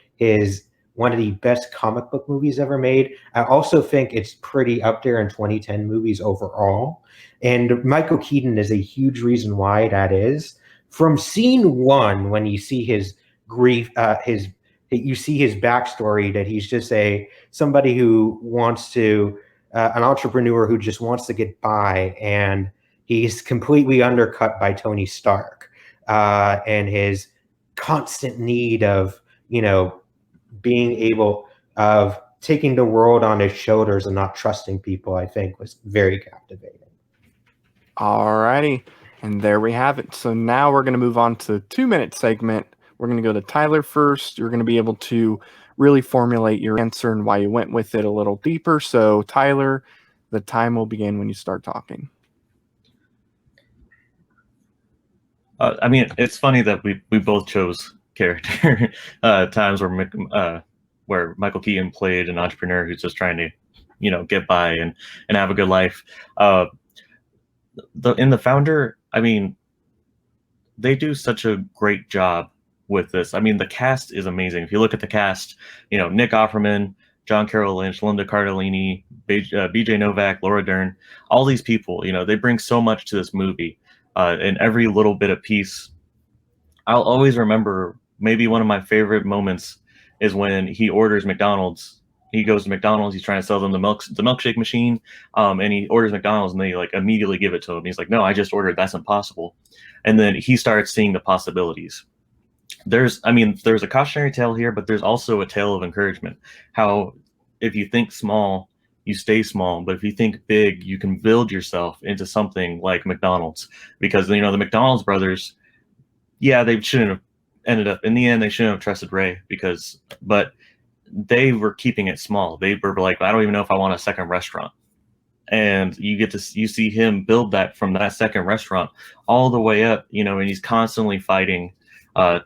one of the best comic book movies ever made. I also think it's pretty up there in 2010 movies overall. And Michael Keaton is a huge reason why that is. From scene 1, when you see his grief, you see his backstory, that he's just somebody who wants to, an entrepreneur who just wants to get by, and he's completely undercut by Tony Stark. and his constant need of, being able of taking the world on his shoulders and not trusting people, I think was very captivating. Alrighty, and there we have it. So now we're going to move on to the 2-minute segment. We're going to go to Tyler first. You're going to be able to really formulate your answer and why you went with it a little deeper. So Tyler, the time will begin when you start talking. I mean, it's funny that we both chose character times where Michael Keaton played an entrepreneur who's just trying to, get by and have a good life. In The Founder, I mean, they do such a great job with this. I mean, the cast is amazing. If you look at the cast, Nick Offerman, John Carroll Lynch, Linda Cardellini, BJ Novak, Laura Dern, all these people, they bring so much to this movie. And every little bit of piece, I'll always remember. Maybe one of my favorite moments is when he orders McDonald's. He goes to McDonald's. He's trying to sell them the milkshake machine, and he orders McDonald's, and they immediately give it to him. He's like, "No, I just ordered. That's impossible." And then he starts seeing the possibilities. There's a cautionary tale here, but there's also a tale of encouragement. How if you think small, you stay small, but if you think big, you can build yourself into something like McDonald's. Because the McDonald's brothers, yeah, they shouldn't have ended up in the end. They shouldn't have trusted Ray but they were keeping it small. They were like, I don't even know if I want a second restaurant. And you see him build that from that second restaurant all the way up, and he's constantly fighting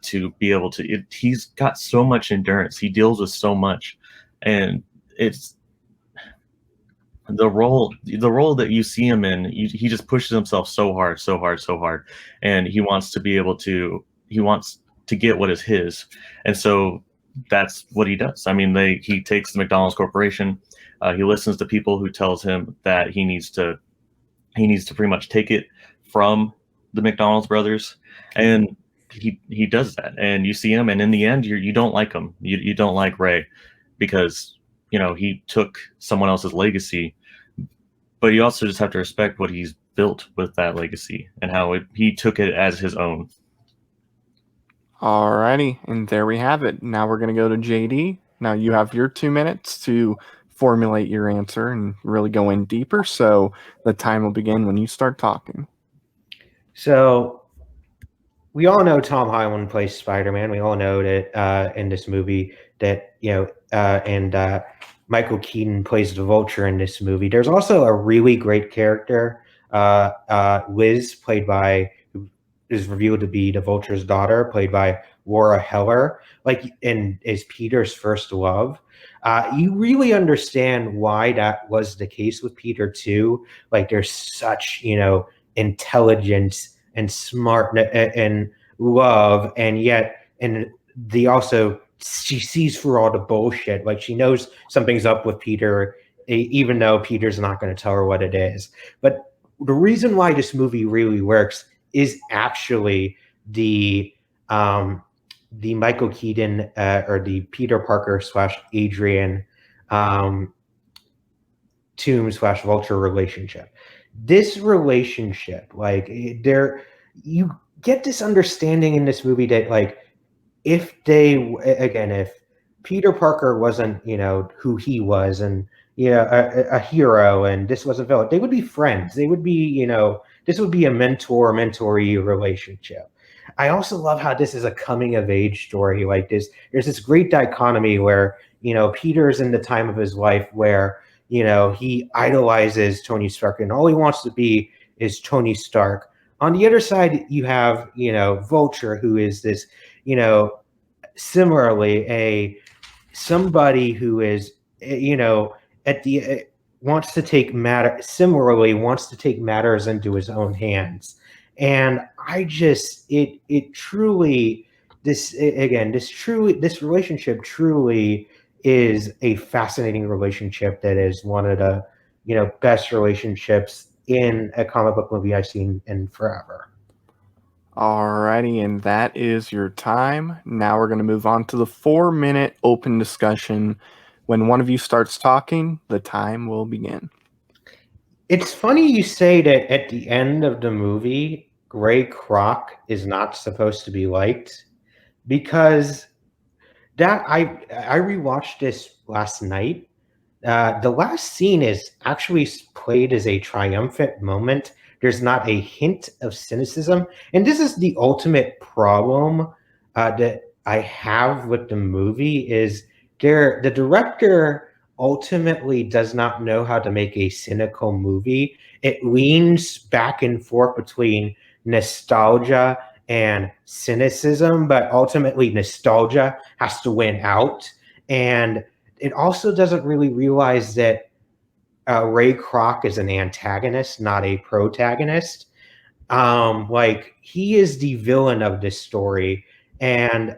to be able to. He's got so much endurance. He deals with so much, and it's the role that you see him in. He just pushes himself so hard, and he wants to be able to. He wants to get what is his, and so that's what he does. I mean, he takes the McDonald's Corporation. He listens to people who tells him that he needs to pretty much take it from the McDonald's brothers, and he does that. And you see him, and in the end, you don't like him. You don't like Ray because he took someone else's legacy, but you also just have to respect what he's built with that legacy and how he took it as his own. Alrighty, and there we have it. Now we're going to go to JD. Now you have your 2 minutes to formulate your answer and really go in deeper. So the time will begin when you start talking. So we all know Tom Holland plays Spider-Man. We all know that in this movie that, and Michael Keaton plays the Vulture in this movie. There's also a really great character, Liz, who is revealed to be the Vulture's daughter, played by Laura Heller, and is Peter's first love. You really understand why that was the case with Peter too. There's such, intelligence and smart and love, and yet, she sees through all the bullshit. She knows something's up with Peter, even though Peter's not going to tell her what it is. But the reason why this movie really works is actually the Michael Keaton or the Peter Parker / Adrian Toomes / Vulture relationship. This relationship, you get this understanding in this movie that if Peter Parker wasn't who he was and a hero and this was a villain, they would be friends. They would be this would be a mentor-mentee relationship. I also love how this is a coming-of-age story. There's this great dichotomy where Peter's in the time of his life where he idolizes Tony Stark and all he wants to be is Tony Stark. On the other side, you have Vulture, who is this similarly somebody who is wants to take matters into his own hands. And this relationship truly is a fascinating relationship that is one of the best relationships in a comic book movie I've seen in forever. Alrighty, and that is your time. Now we're going to move on to the 4-minute open discussion. When one of you starts talking, the time will begin. It's funny you say that at the end of the movie, Ray Kroc is not supposed to be liked, because that I rewatched this last night. The last scene is actually played as a triumphant moment. There's not a hint of cynicism, and this is the ultimate problem that I have with the movie. Is the director ultimately does not know how to make a cynical movie. It leans back and forth between nostalgia and cynicism, but ultimately nostalgia has to win out. And it also doesn't really realize that Ray Kroc is an antagonist, not a protagonist. Like, he is the villain of this story, and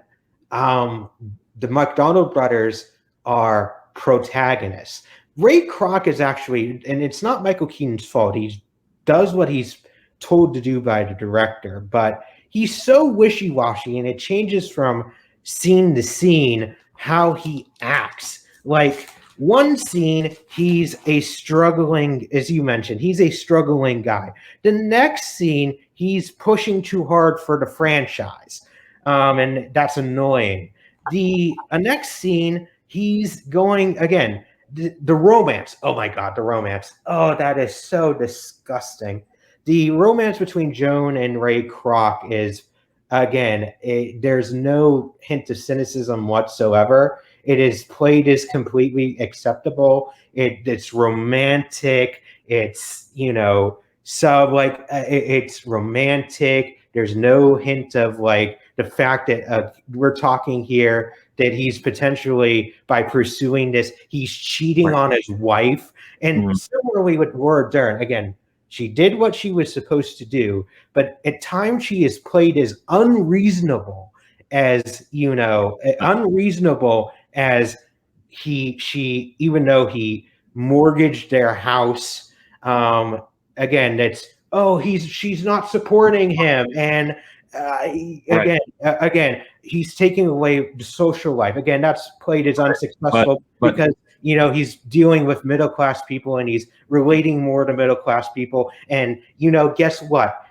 the McDonald brothers are protagonists. Ray Kroc is actually, and it's not Michael Keaton's fault. He does what he's told to do by the director, but he's so wishy-washy, and it changes from scene to scene how he acts. Like, one scene, he's a struggling, as you mentioned, he's a struggling guy. The next scene, he's pushing too hard for the franchise, and that's annoying. The next scene, he's going again. The romance. Oh my God, the romance. Oh, that is so disgusting. The romance between Joan and Ray Kroc is, again, there's no hint of cynicism whatsoever. It is played as completely acceptable. It's romantic. It's, it's romantic. There's no hint of like the fact that we're talking here that he's potentially, by pursuing this, he's cheating on his wife. And similarly with Laura Dern, again, she did what she was supposed to do, but at times she is played as unreasonable as, unreasonable as she, even though he mortgaged their house. Again, she's not supporting him. And again, he's taking away the social life. Again, that's played as unsuccessful because he's dealing with middle class people, and he's relating more to middle class people. And guess what?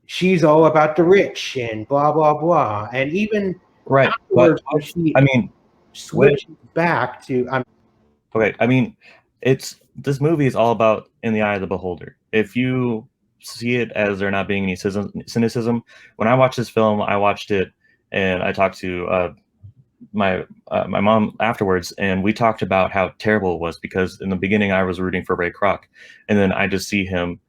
She's all about the rich and blah blah blah. And even afterwards, switch back to. Okay, I mean, this movie is all about in the eye of the beholder. If you see it as there not being any cynicism, when I watched this film, I watched it and I talked to my mom afterwards, and we talked about how terrible it was, because in the beginning I was rooting for Ray Kroc, and then I just see him,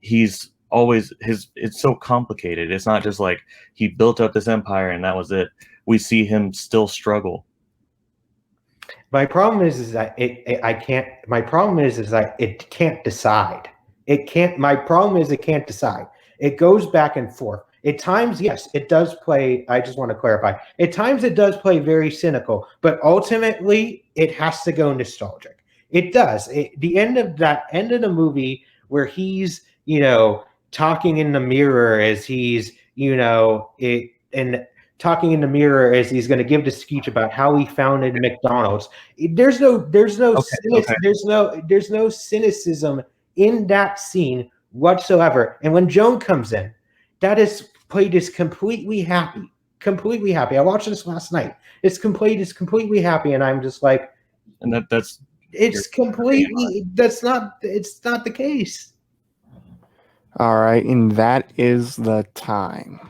he's always it's so complicated. It's not just like he built up this empire and that was it. We see him still struggle. My problem is that it can't decide. My problem is it can't decide. It goes back and forth. At times, yes, it does play. I just want to clarify. At times, it does play very cynical, but ultimately, it has to go nostalgic. It does. The end of the movie where he's, talking in the mirror as he's, talking in the mirror as he's going to give the speech about how he founded McDonald's. There's no cynicism in that scene whatsoever. And when Joan comes in, that is played as completely happy. I watched this last night. It's completely happy, and I'm just like, and it's not the case. All right, and that is the time.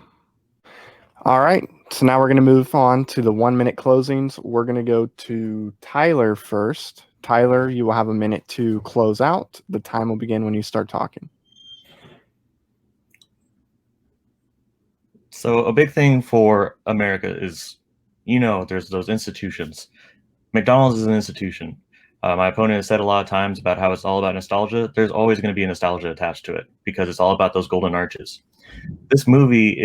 All right, so now we're going to move on to the 1 minute closings. We're going to go to Tyler first. Tyler, you will have a minute to close out. The time will begin when you start talking. So a big thing for America is, there's those institutions. McDonald's is an institution. My opponent has said a lot of times about how it's all about nostalgia. There's always going to be a nostalgia attached to it because it's all about those golden arches. This movie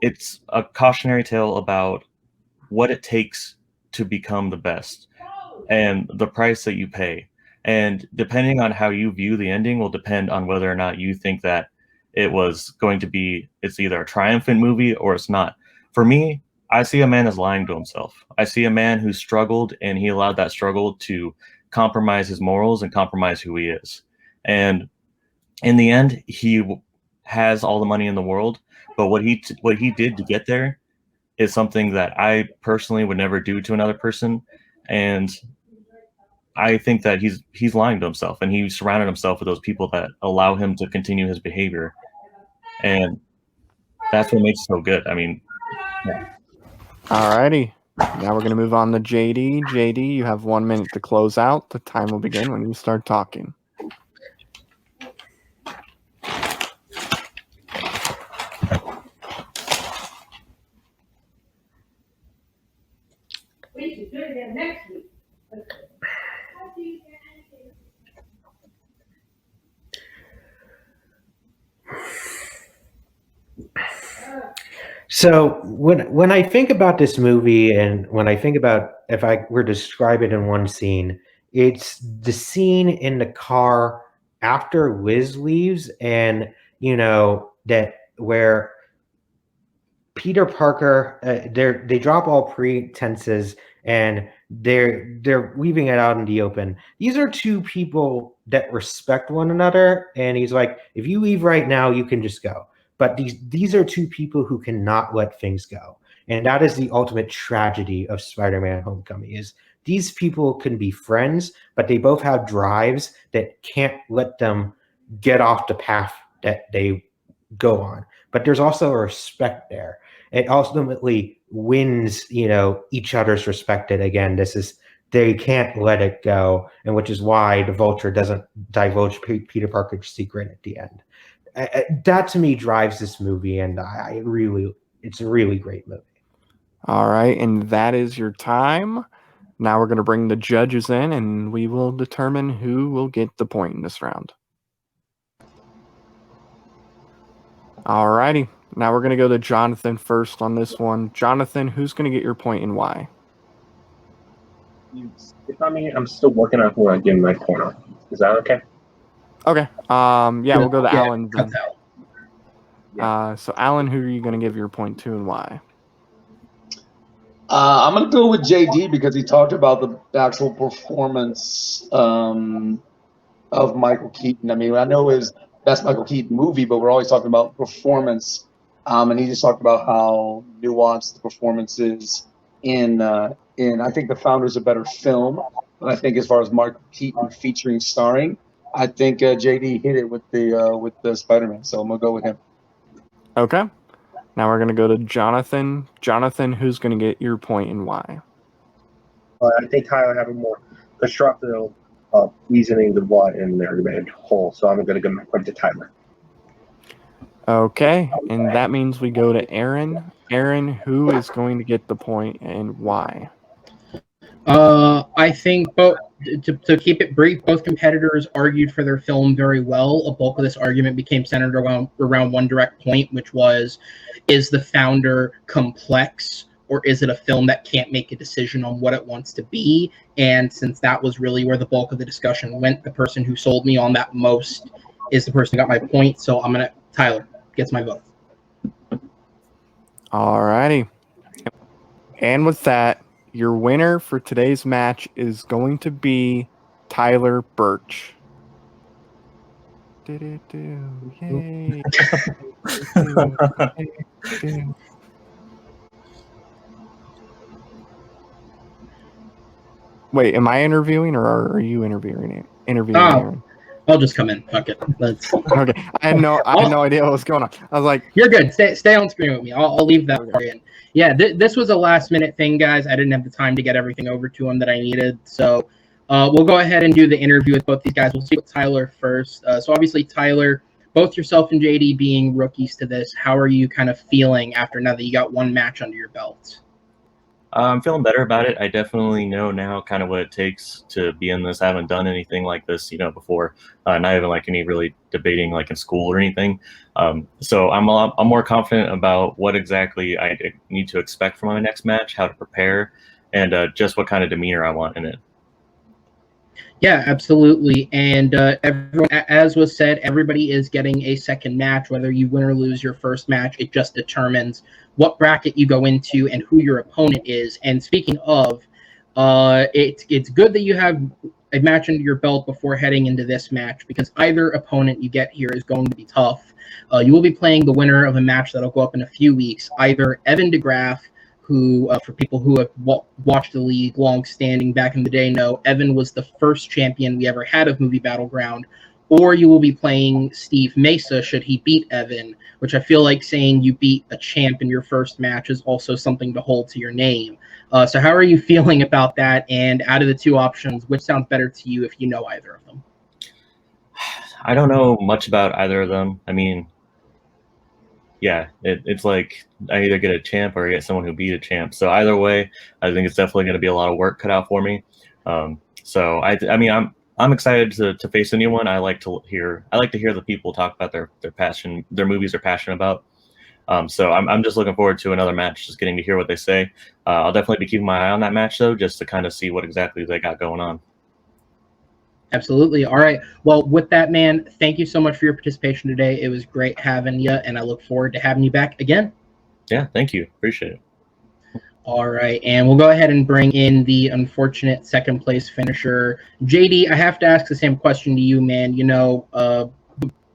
it's a cautionary tale about what it takes to become the best and the price that you pay. And depending on how you view the ending will depend on whether or not you think that it's either a triumphant movie or it's not. For me, I see a man as lying to himself. I see a man who struggled, and he allowed that struggle to compromise his morals and compromise who he is. And in the end, has all the money in the world, but what he did to get there is something that I personally would never do to another person, and I think that he's lying to himself, and he surrounded himself with those people that allow him to continue his behavior, and that's what makes it so good. I mean, yeah. Alrighty. Now we're going to move on to JD. JD, you have 1 minute to close out. The time will begin when you start talking. We should do it again next week. So when I think about this movie, and when I think about if I were to describe it in one scene, it's the scene in the car after Liz leaves, and that where Peter Parker, they drop all pretenses and they're leaving it out in the open. These are two people that respect one another, and he's like, if you leave right now, you can just go. But these are two people who cannot let things go, and that is the ultimate tragedy of Spider-Man: Homecoming. Is these people can be friends, but they both have drives that can't let them get off the path that they go on. But there's also a respect there. It ultimately wins, each other's respect. And again, they can't let it go, and which is why the Vulture doesn't divulge Peter Parker's secret at the end. That to me drives this movie, and it's a really great movie. All right, and that is your time. Now we're going to bring the judges in, and we will determine who will get the point in this round. All righty. Now we're going to go to Jonathan first on this one. Jonathan, who's going to get your point and why? If I mean, I'm still working on who I give my point on. Is that okay? Okay. Yeah, we'll go to Alan then. Yeah. So Alan, who are you going to give your point to and why? I'm going to go with JD because he talked about the actual performance of Michael Keaton. I mean, I know his best Michael Keaton movie, but we're always talking about performance. And he just talked about how nuanced the performance is in I think The Founder's a better film. But I think as far as Michael Keaton featuring starring, I think JD hit it with the Spider-Man. So I'm going to go with him. Okay. Now we're going to go to Jonathan. Jonathan, who's going to get your point and why? I think Tyler had a more constructive reasoning to what in the argument whole, so I'm going to give my point to Tyler. Okay, and that means we go to Aaron. Aaron, who is going to get the point and why? I think both. To keep it brief, both competitors argued for their film very well. A bulk of this argument became centered around one direct point, which was, is The Founder complex, or is it a film that can't make a decision on what it wants to be? And since that was really where the bulk of the discussion went, the person who sold me on that most is the person who got my point. So Tyler gets my vote. All righty. And with that, your winner for today's match is going to be Tyler Burch. Yay. Wait, am I interviewing or are you interviewing Aaron? I'll just come in. Fuck it. Okay. I had no idea what was going on. I was like, you're good. Stay on screen with me. I'll leave that for you. Yeah, this was a last minute thing, guys. I didn't have the time to get everything over to him that I needed. So we'll go ahead and do the interview with both these guys. We'll see with Tyler first. So obviously, Tyler, both yourself and JD being rookies to this, how are you kind of feeling now that you got one match under your belt? I'm feeling better about it. I definitely know now kind of what it takes to be in this. I haven't done anything like this, before. Not even like any really debating like in school or anything. So I'm more confident about what exactly I need to expect from my next match, how to prepare, and just what kind of demeanor I want in it. Yeah, absolutely. And everyone, as was said, everybody is getting a second match. Whether you win or lose your first match, it just determines what bracket you go into and who your opponent is. And speaking of, it's good that you have a match under your belt before heading into this match, because either opponent you get here is going to be tough. You will be playing the winner of a match that'll go up in a few weeks, either Evan DeGraff, who, for people who have watched the league long-standing back in the day, know Evan was the first champion we ever had of Movie Battleground, or you will be playing Steve Mesa should he beat Evan, which I feel like saying you beat a champ in your first match is also something to hold to your name. So how are you feeling about that? And out of the two options, which sounds better to you if you know either of them? I don't know much about either of them. I mean, yeah, it's like I either get a champ or I get someone who beat a champ. So either way, I think it's definitely going to be a lot of work cut out for me. So I mean, I'm excited to face anyone. I like to hear the people talk about their passion, their movies they're passionate about. So I'm just looking forward to another match, just getting to hear what they say. I'll definitely be keeping my eye on that match though, just to kind of see what exactly they got going on. Absolutely. All right. Well, with that, man, thank you so much for your participation today. It was great having you, and I look forward to having you back again. Yeah, thank you. Appreciate it. All right, and we'll go ahead and bring in the unfortunate second place finisher. JD, I have to ask the same question to you, man. You know,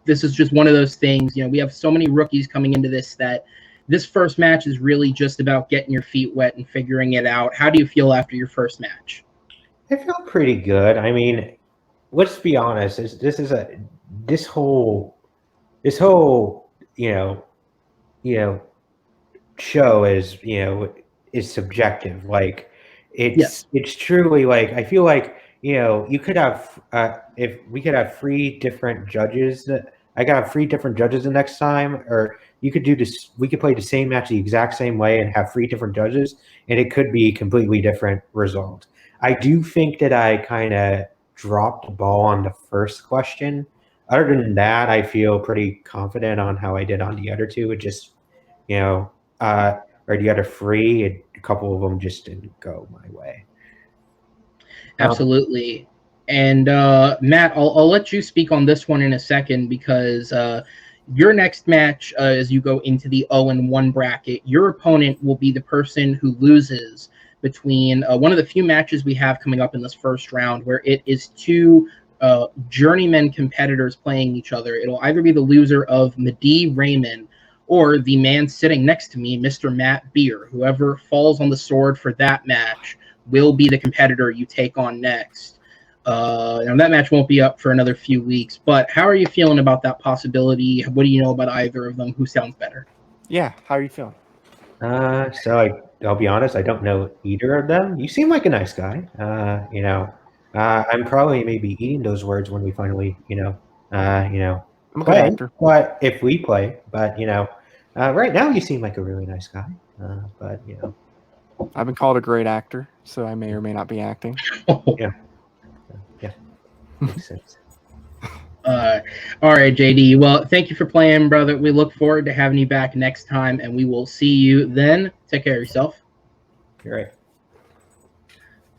this is just one of those things. You know, we have so many rookies coming into this that this first match is really just about getting your feet wet and figuring it out. How do you feel after your first match? I feel pretty good. I mean, let's be honest. This whole show is subjective. Like it's truly like I feel like you could have if we could have three different judges. I could have three different judges the next time, or you could do this. We could play the same match the exact same way and have three different judges, and it could be a completely different result. I do think that I kind of dropped the ball on the first question. Other than that, I feel pretty confident on how I did on the other two. It just, or the other three, a couple of them just didn't go my way. Absolutely. And Matt, I'll let you speak on this one in a second, because your next match, as you go into the 0-1 bracket, your opponent will be the person who loses between one of the few matches we have coming up in this first round, where it is two journeyman competitors playing each other. It'll either be the loser of Madi Raymond or the man sitting next to me, Mr. Matt Beer. Whoever falls on the sword for that match will be the competitor you take on next. Now that match won't be up for another few weeks, but how are you feeling about that possibility? What do you know about either of them? Who sounds better? Yeah, how are you feeling? So I'll be honest, I don't know either of them. You seem like a nice guy. I'm probably maybe eating those words when we finally, I'm a good play. actor. But if we play, but right now you seem like a really nice guy. But I've been called a great actor, so I may or may not be acting. yeah, makes sense. All right, JD. Well, thank you for playing, brother. We look forward to having you back next time, and we will see you then. Take care of yourself. You're right.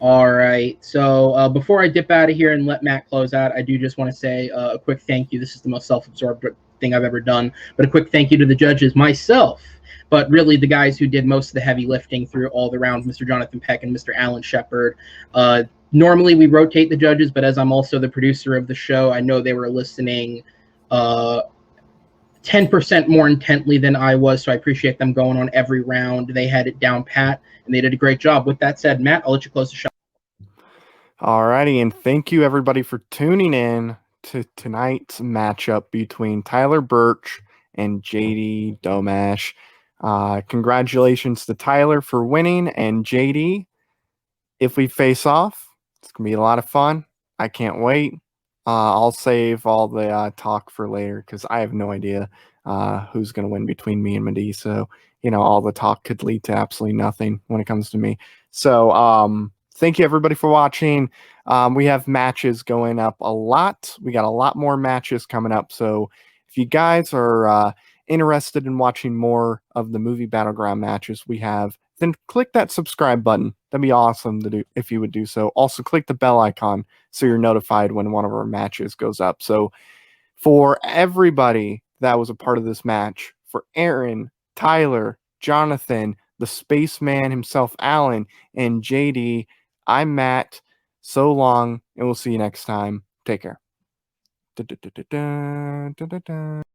All right. So before I dip out of here and let Matt close out, I do just want to say a quick thank you. This is the most self-absorbed thing I've ever done, but a quick thank you to the judges, myself, but really the guys who did most of the heavy lifting through all the rounds, Mr. Jonathan Peck and Mr. Alan Shepard. Normally we rotate the judges, but as I'm also the producer of the show, I know they were listening 10% more intently than I was, so I appreciate them going on every round. They had it down pat, and they did a great job. With that said, Matt, I'll let you close the show. All righty, and thank you everybody for tuning in to tonight's matchup between Tyler Burch and JD Domash. Congratulations to Tyler for winning, and JD, if we face off, it's going to be a lot of fun. I can't wait. I'll save all the talk for later because I have no idea who's going to win between me and Madi. So, all the talk could lead to absolutely nothing when it comes to me. So, thank you everybody for watching. We have matches going up a lot. We got a lot more matches coming up. So, if you guys are interested in watching more of the Movie Battleground matches we have, then click that subscribe button. That'd be awesome to do if you would do so. Also, click the bell icon so you're notified when one of our matches goes up. So for everybody that was a part of this match, for Aaron, Tyler, Jonathan, the spaceman himself, Alan, and JD, I'm Matt So long, and we'll see you next time. Take care. Da-da-da-da-da, da-da-da.